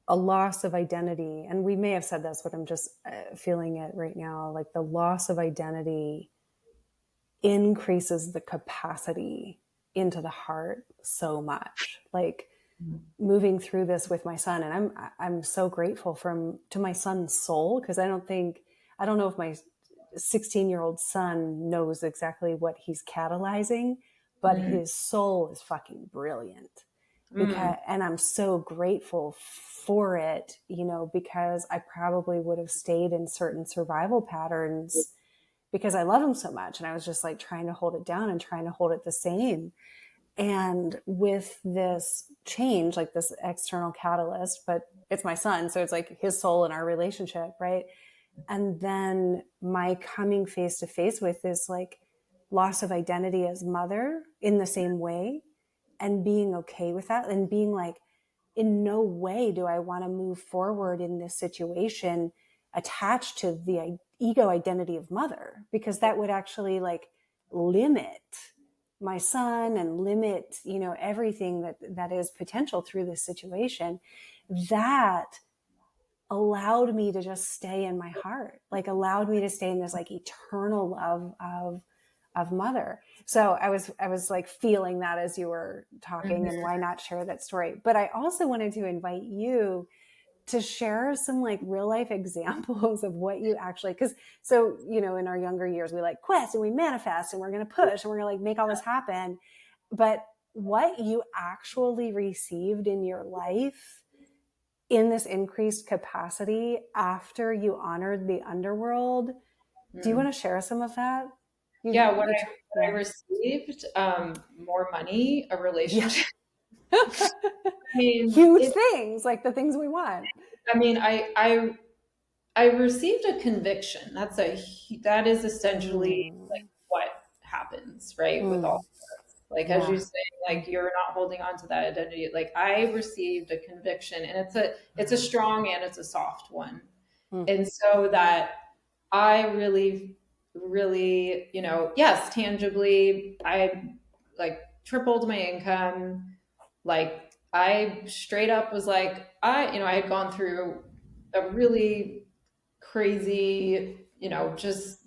a loss of identity. And we may have said this, but I'm just feeling it right now. Like the loss of identity increases the capacity into the heart so much. Like moving through this with my son, and I'm so grateful to my son's soul, because I don't know if my 16-year-old son knows exactly what he's catalyzing, but his soul is fucking brilliant. Mm. And I'm so grateful for it, because I probably would have stayed in certain survival patterns because I love him so much. And I was just like trying to hold it down and trying to hold it the same. And with this change, like this external catalyst, but it's my son. So it's like his soul in our relationship, right? And then my coming face to face with this like loss of identity as mother in the same way, and being okay with that, and being like, in no way do I want to move forward in this situation attached to the ego identity of mother, because that would actually like limit my son and limit, everything that is potential through this situation. That allowed me to just stay in my heart, like allowed me to stay in this like eternal love of mother. So I was like feeling that as you were talking, and why not share that story? But I also wanted to invite you to share some like real life examples of what you actually, because so, in our younger years, we like quest and we manifest and we're going to push and we're going to like make all this happen. But what you actually received in your life in this increased capacity after you honored the underworld, do you Mm. want to share some of that? Yeah, what I Yeah. received, more money, a Yeah. relationship. I mean, Huge things, like the things we want. I mean, I received a conviction. That is essentially like Mm, what happens, right? With all mm, this. Like as you yeah. say, like you're not holding on to that identity. Like I received a conviction, and it's a strong and it's a soft one. Mm, And so that I really, really, yes, tangibly, I like tripled my income. Like I straight up was like, I had gone through a really crazy, just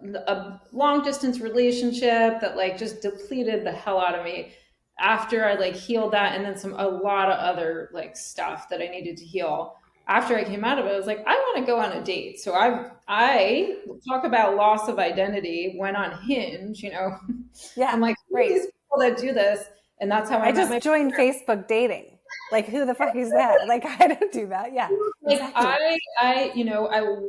a long distance relationship that like just depleted the hell out of me. After I like healed that, and then a lot of other like stuff that I needed to heal. After I came out of it, I was like, I want to go on a date. So I talk about loss of identity, went on Hinge, I'm yeah. like, who are Right. these people that do this? And that's how I I met just my joined partner. Facebook dating. Like, who the fuck is that? Like, I don't do that. Yeah, Like exactly.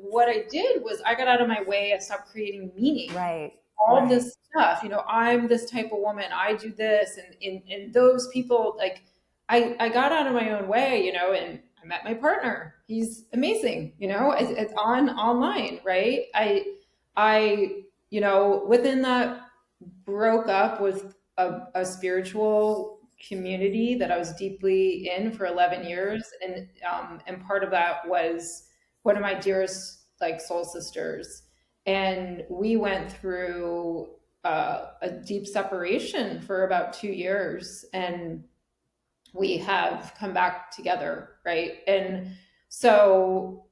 what I did was I got out of my way. I stopped creating meaning. Right. All Right. this stuff, I'm this type of woman. I do this, and those people, like, I got out of my own way, and I met my partner. He's amazing, it's on online, right? Within that, broke up with a spiritual community that I was deeply in for 11 years. And part of that was one of my dearest like soul sisters. And we went through a deep separation for about 2 years, and we have come back together. Right. And so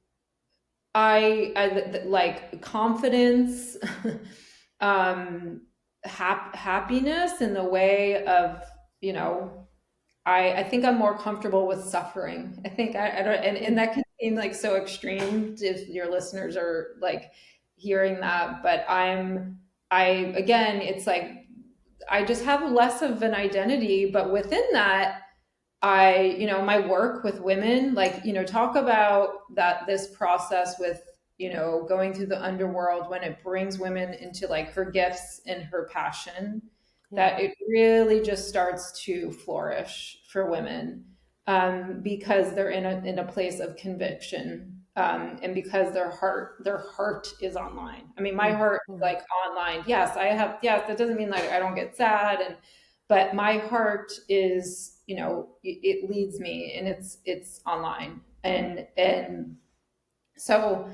I like confidence, um, happiness in the way of, you know, I think I'm more comfortable with suffering. I think I don't, and Mm. that can seem like so extreme if your listeners are like hearing that, but again, it's like, I just have less of an identity, but within that, my work with women, like, talk about this process with, going through the underworld when it brings women into like her gifts and her passion, Yeah. that it really just starts to flourish for women, because they're in a place of conviction, and because their heart is online. I mean, my Mm. heart is Mm. like online. Yes, that doesn't mean like I don't get sad, but my heart is, it leads me, and it's online. And so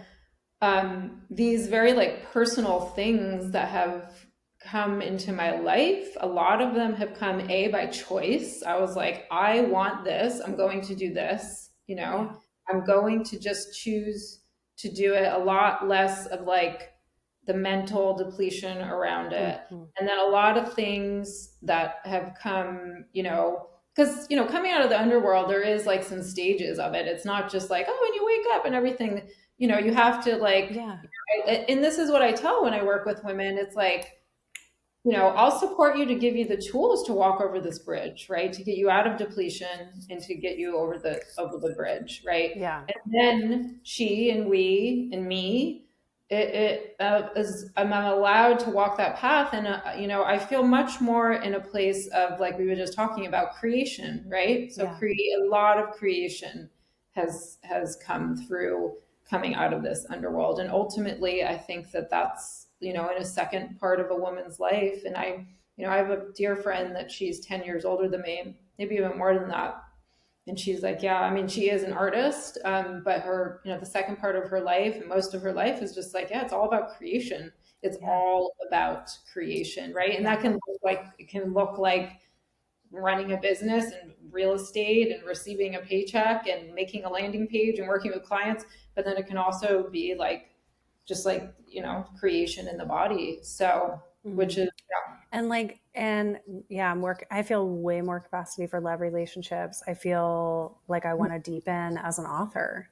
these very like personal things that have come into my life, a lot of them have come by choice. I was like, I want this, I'm going to do this, Yeah. I'm going to just choose to do it. A lot less of like the mental depletion around it. Mm-hmm. And then a lot of things that have come, because coming out of the underworld, there is like some stages of it. It's not just like, oh, when you wake up and everything, you have to like, Yeah. and this is what I tell when I work with women. It's like, I'll support you to give you the tools to walk over this bridge, right? To get you out of depletion and to get you over the bridge, right? Yeah. And then she and we and me, I'm allowed to walk that path, and I feel much more in a place of, like we were just talking about, creation, right? So Yeah. create a lot of creation has come through coming out of this underworld, and ultimately, I think that's in a second part of a woman's life. And I have a dear friend that she's 10 years older than me, maybe even more than that. And she's like, yeah, I mean, she is an artist, but her, the second part of her life and most of her life is just like, yeah, it's all about creation. It's Yeah. all about creation, right? And Yeah. that can look like running a business and real estate and receiving a paycheck and making a landing page and working with clients. But then it can also be like, just like, creation in the body. So, which is, And yeah, I feel way more capacity for love relationships. I feel like I want to deepen as an author.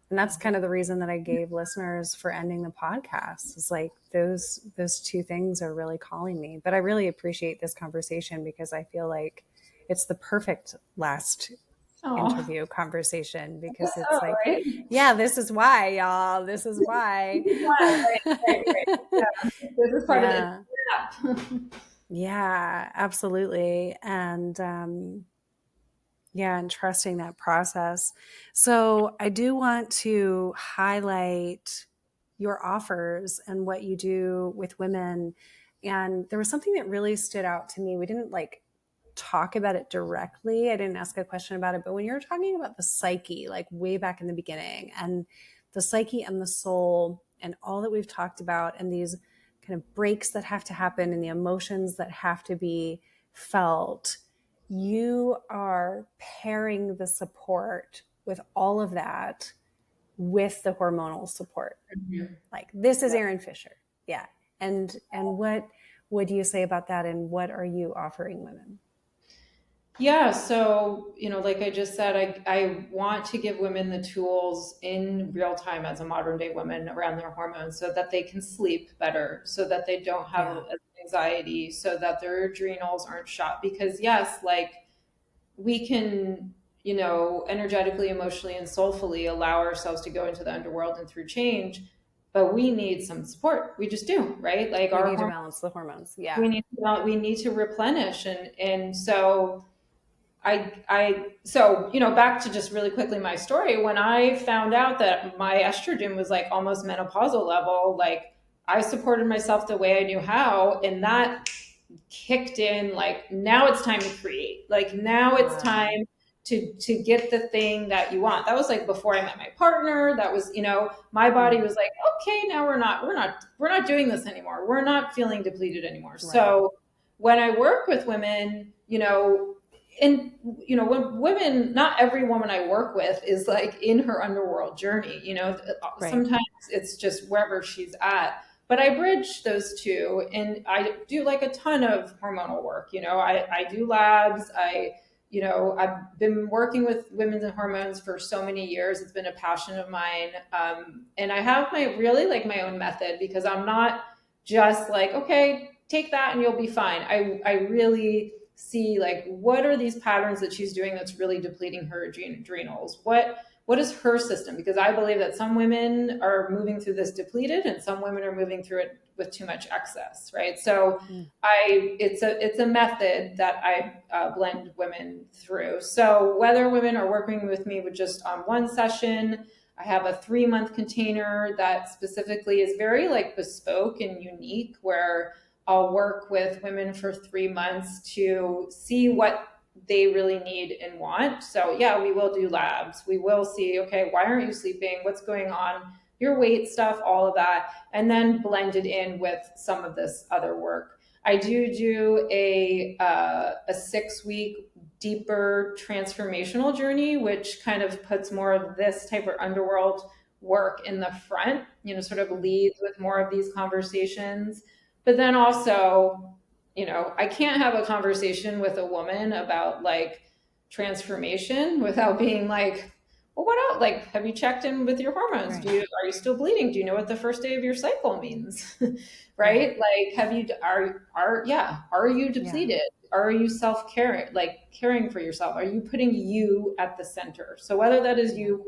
And that's kind of the reason that I gave listeners for ending the podcast. It's like those two things are really calling me. But I really appreciate this conversation because I feel like it's the perfect last oh, interview conversation, because it's like, right. yeah, this is why, y'all. This is why. Right. Yeah. This is part of the Yeah. app. Yeah, absolutely. And yeah, and trusting that process. So I do want to highlight your offers and what you do with women. And there was something that really stood out to me. We didn't like talk about it directly. I didn't ask a question about it, but when you're talking about the psyche, like way back in the beginning, and the psyche and the soul and all that we've talked about, and these kind of breaks that have to happen and the emotions that have to be felt, you are pairing the support with all of that with the hormonal support. Mhm. Like, this is Yeah. Erin Fisher. Yeah. And what would you say about that, and what are you offering women? Yeah, so, like I just said, I want to give women the tools in real time as a modern day woman around their hormones so that they can sleep better, so that they don't have Yeah. anxiety, so that their adrenals aren't shot. Because, yes, like we can, energetically, emotionally, and soulfully allow ourselves to go into the underworld and through change, but we need some support. We just do, right? Like We our need to hormones, balance the hormones. we Yeah. need to replenish, and so so, back to just really quickly my story. When I found out that my estrogen was like almost menopausal level, like I supported myself the way I knew how, and that kicked in. Like, now it's time to create. Like, now it's Wow. time to get the thing that you want. That was like before I met my partner. That was, my body Mm, was like, okay, now we're not doing this anymore. We're not feeling depleted anymore. right. So when I work with women, and when women, not every woman I work with is like in her underworld journey. Right. Sometimes it's just wherever she's at, but I bridge those two, and I do like a ton of hormonal work. I do labs. I've been working with women's and hormones for so many years. It's been a passion of mine. And I have my own method, because I'm not just like, okay, take that and you'll be fine. I really see, like, what are these patterns that she's doing that's really depleting her adrenals? What is her system? Because I believe that some women are moving through this depleted, and some women are moving through it with too much excess, right? So Mm. it's a method that I blend women through. So whether women are working with me with just on one session, I have a 3-month container that specifically is very like bespoke and unique, where I'll work with women for 3 months to see what they really need and want. So yeah, we will do labs. We will see, okay, why aren't you sleeping? What's going on? Your weight stuff, all of that, and then blend it in with some of this other work. I do a 6 week deeper transformational journey, which kind of puts more of this type of underworld work in the front, sort of leads with more of these conversations. But then also, I can't have a conversation with a woman about like transformation without being like, well, what else? Like, have you checked in with your hormones? Right. Are you still bleeding? Do you know what the first day of your cycle means? Yeah. Right? Like, are you Yeah. depleted? Are you self-caring, like caring for yourself? Are you putting you at the center? So whether that is Yeah. you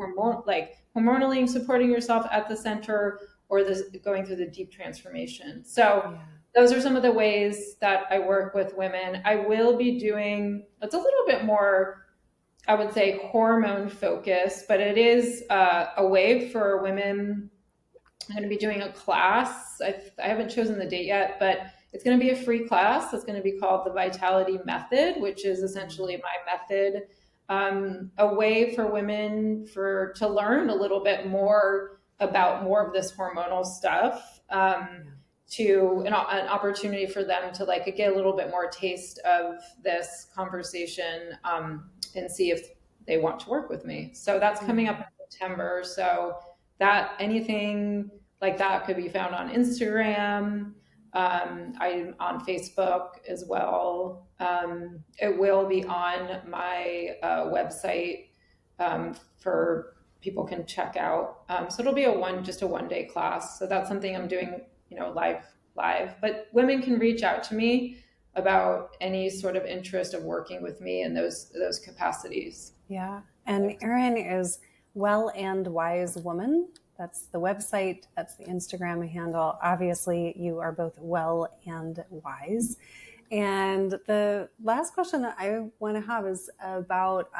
hormonally supporting yourself at the center, or this going through the deep transformation. So Yeah. those are some of the ways that I work with women. I will be doing, it's a little bit more, I would say, hormone focused, but it is a way for women. I'm going to be doing a class. I haven't chosen the date yet, but it's going to be a free class. It's going to be called the Vitality Method, which is essentially my method, a way for women to learn a little bit more about more of this hormonal stuff, Yeah. to an opportunity for them to like get a little bit more taste of this conversation, and see if they want to work with me. So that's coming up Yeah. in September. So that anything like that could be found on Instagram. I'm on Facebook as well. It will be on my website, for people can check out. So it'll be just a 1 day class. So that's something I'm doing, live. But women can reach out to me about any sort of interest of working with me in those capacities. Yeah. And Erin is Well and Wise Woman. That's the website. That's the Instagram handle. Obviously, you are both well and wise. And the last question that I want to have is about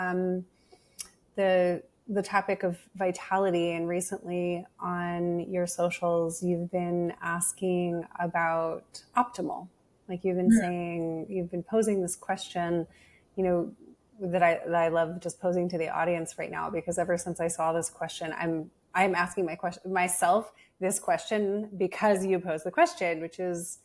the topic of vitality. And recently on your socials, you've been asking about optimal. Like you've been saying, you've been posing this question, that I love just posing to the audience right now, because ever since I saw this question, I'm asking myself this question because you posed the question, which is,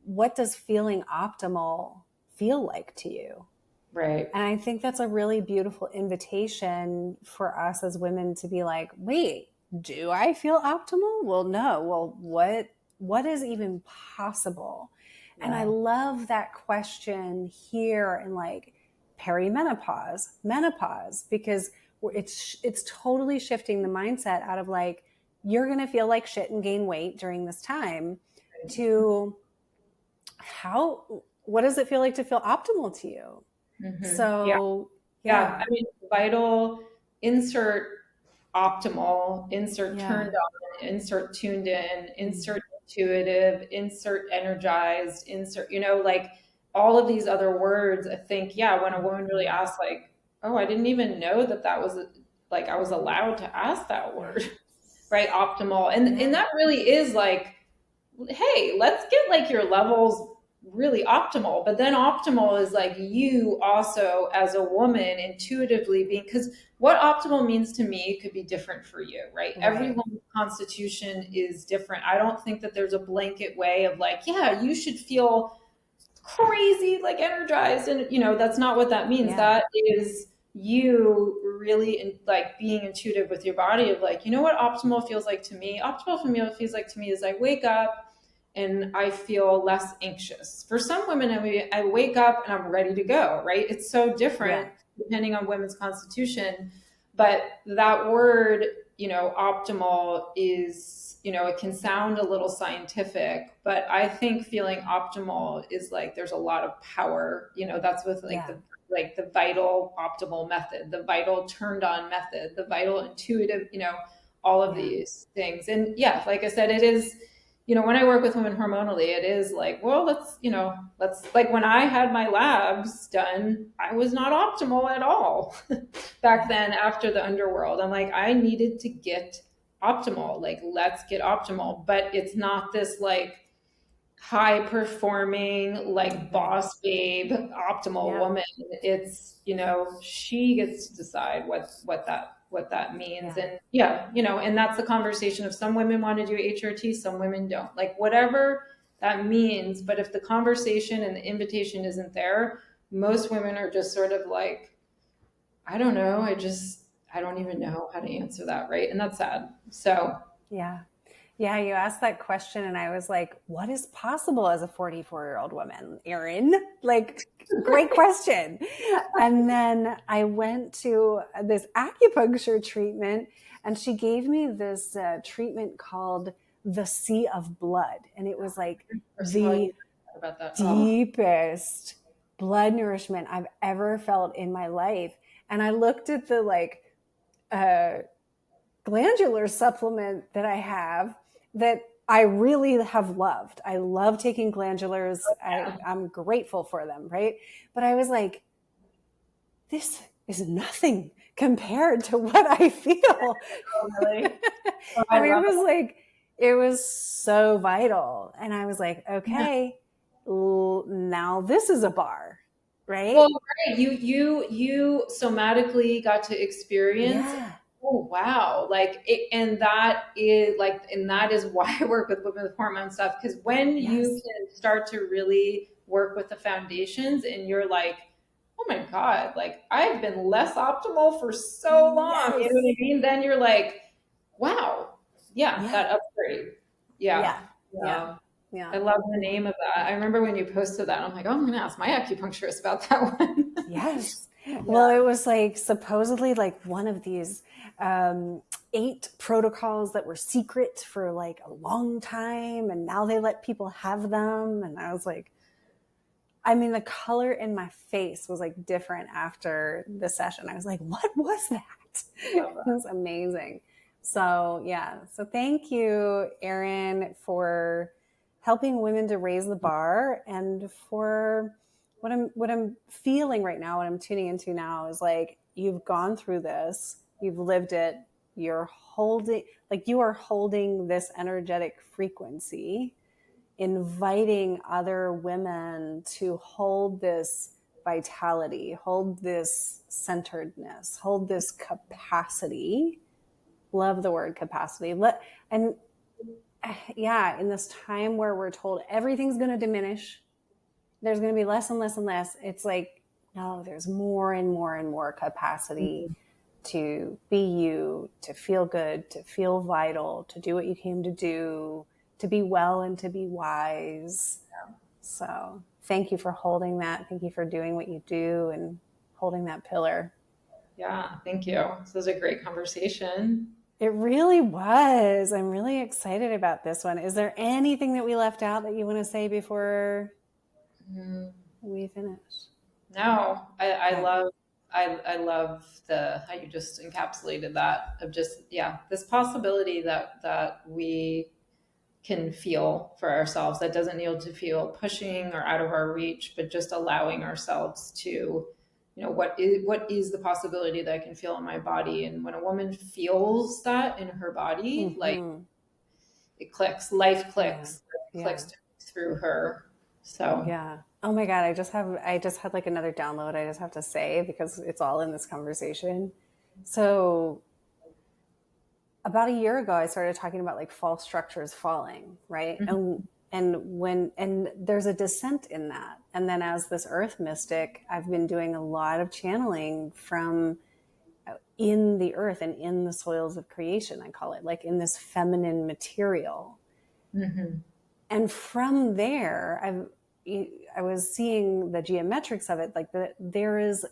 what does feeling optimal feel like to you? Right. And I think that's a really beautiful invitation for us as women to be like, wait, do I feel optimal? Well, no. Well, what is even possible? Yeah. And I love that question here in like perimenopause, menopause, because it's totally shifting the mindset out of like, you're going to feel like shit and gain weight during this time, to what does it feel like to feel optimal to you? Mm-hmm. So, yeah. I mean, vital, insert optimal, insert turned on, insert tuned in, insert intuitive, insert energized, insert, like all of these other words. I think, when a woman really asks, like, oh, I didn't even know that was like, I was allowed to ask that word, right? Optimal. And that really is like, hey, let's get like your levels really optimal. But then optimal is like you also as a woman intuitively being, because what optimal means to me could be different for you, right? Every woman's constitution is different. I don't think that there's a blanket way of like, yeah, you should feel crazy, like energized. And, that's not what that means. That is you really like being intuitive with your body of like, what optimal feels like to me. Optimal for me, what feels like to me is I wake up and I feel less anxious. For some women, I wake up and I'm ready to go, right? It's so different depending on women's constitution. But that word, optimal is, it can sound a little scientific, but I think feeling optimal is like there's a lot of power. That's with the vital optimal method, the vital turned on method, the vital intuitive, all of these things. And like I said, it is, when I work with women hormonally, it is like, well, let's like when I had my labs done, I was not optimal at all back then after the underworld. I'm like, I needed to get optimal, like, let's get optimal. But it's not this like, high performing, like Right. boss babe, optimal Yep. woman. It's, she gets to decide what that means. Yeah. And yeah, and that's the conversation of some women want to do HRT, some women don't. Like whatever that means, but if the conversation and the invitation isn't there, most women are just sort of like, I don't know, I don't even know how to answer that, right? And that's sad. So, Yeah. Yeah, you asked that question, and I was like, what is possible as a 44-year-old woman, Erin? Like, great question. And then I went to this acupuncture treatment, and she gave me this treatment called the Sea of Blood. And it was like I saw you the about that. Oh, deepest blood nourishment I've ever felt in my life. And I looked at the uh, glandular supplement that I have that I really have loved. I love taking glandulars. I'm grateful for them, right? But I was like, this is nothing compared to what I feel. really? Oh, I I mean, love it. it was so vital. And I was like, Yeah. okay, now this is a bar, right? Well, right. You somatically got to experience. Yeah. Oh wow! Like it, and that is why I work with women with hormone stuff, because when you Yes. can start to really work with the foundations, and you're like, oh my god, like I've been less optimal for so long. You know what I Yes. mean? Then you're like, wow, yeah, Yeah. that upgrade. Yeah. Yeah. Yeah. Yeah. Yeah. I love the name of that. I remember when you posted that. I'm like, oh, I'm going to ask my acupuncturist about that one. Yes. Yeah. Well, it was like supposedly like one of these 8 protocols that were secret for like a long time. And now they let people have them. And I was like, I mean, the color in my face was like different after the session. I was like, what was that? Love It that. was amazing. So, yeah. So, thank you, Erin, for helping women to raise the bar and for what I'm feeling right now, what I'm tuning into now is like you've gone through this, you've lived it, you are holding this energetic frequency, inviting other women to hold this vitality, hold this centeredness, hold this capacity. Love the word capacity. And yeah, in this time where we're told everything's going to diminish, there's going to be less and less and less. It's like, no, there's more and more and more capacity to be you, to feel good, to feel vital, to do what you came to do, to be well and to be wise. So thank you for holding that. Thank you for doing what you do and holding that pillar. Yeah. Thank you. This was a great conversation. It really was. I'm really excited about this one. Is there anything that we left out that you want to say before Mm, we finish? no, I Okay. love, I love how you just encapsulated that of just, yeah, this possibility that we can feel for ourselves that doesn't need to feel pushing or out of our reach, but just allowing ourselves to, what is the possibility that I can feel in my body. And when a woman feels that in her body, like Mm-hmm. it clicks, life Yeah. clicks, Yeah. clicks through her. So Yeah. Oh my God. I just had like another download I just have to say because it's all in this conversation. So about a year ago, I started talking about like false structures falling, right? mhm, And there's a descent in that. And then as this earth mystic, I've been doing a lot of channeling from in the earth and in the soils of creation, I call it, like in this feminine material. mhm, And from there, I was seeing the geometrics of it, like there is,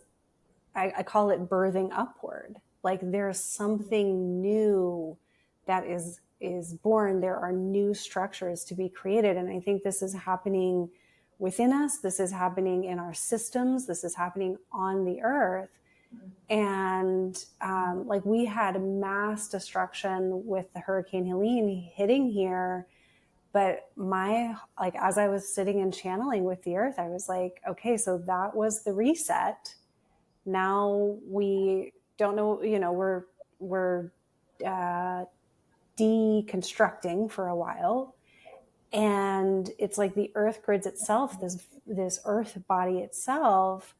I call it birthing upward. Like there's something new that is born. There are new structures to be created, and I think this is happening within us. This is happening in our systems. This is happening on the earth. And like we had mass destruction with the Hurricane Helene hitting here, but like as I was sitting and channeling with the earth, I was like, okay, so that was the reset. Now we don't know, we're uh, deconstructing for a while, And it's like the earth grids itself, this earth body itself,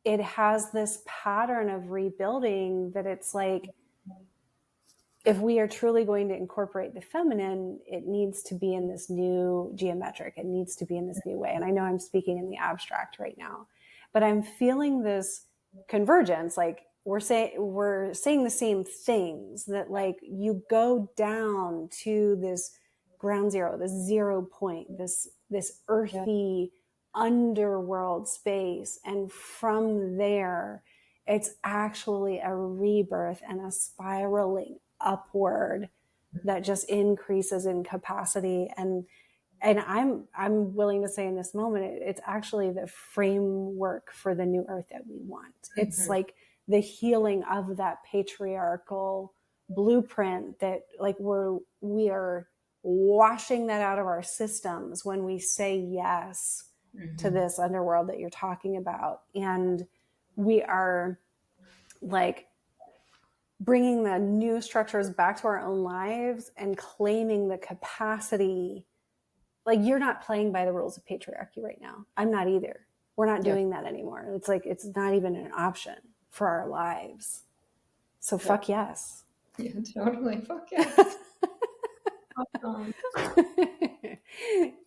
it has this pattern of rebuilding that it's like, if we are truly going to incorporate the feminine, it needs to be in this new geometric. It needs to be in this new way. And I know I'm speaking in the abstract right now, but I'm feeling this convergence. Like we're saying the same things, that like you go down to this ground zero, this 0 point, this earthy underworld space. And from there, it's actually a rebirth and a spiraling upward that just increases in capacity. And I'm willing to say in this moment, it's actually the framework for the new earth that we want. It's like the healing of that patriarchal blueprint that like we are washing that out of our systems when we say yes to this underworld that you're talking about. And we are like bringing the new structures back to our own lives and claiming the capacity. Like you're not playing by the rules of patriarchy right now. I'm not either. We're not doing that anymore. It's like, it's not even an option for our lives. So fuck yes. Yeah, totally. Fuck yes. Awesome.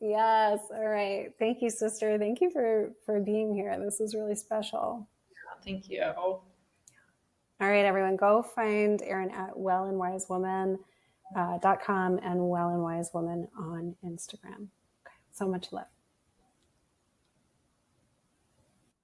Yes. All right. Thank you, sister. Thank you for being here. This is really special. Thank you. All right, everyone, go find Erin at wellandwisewoman.com and wellandwisewoman on Instagram. Okay, so much love.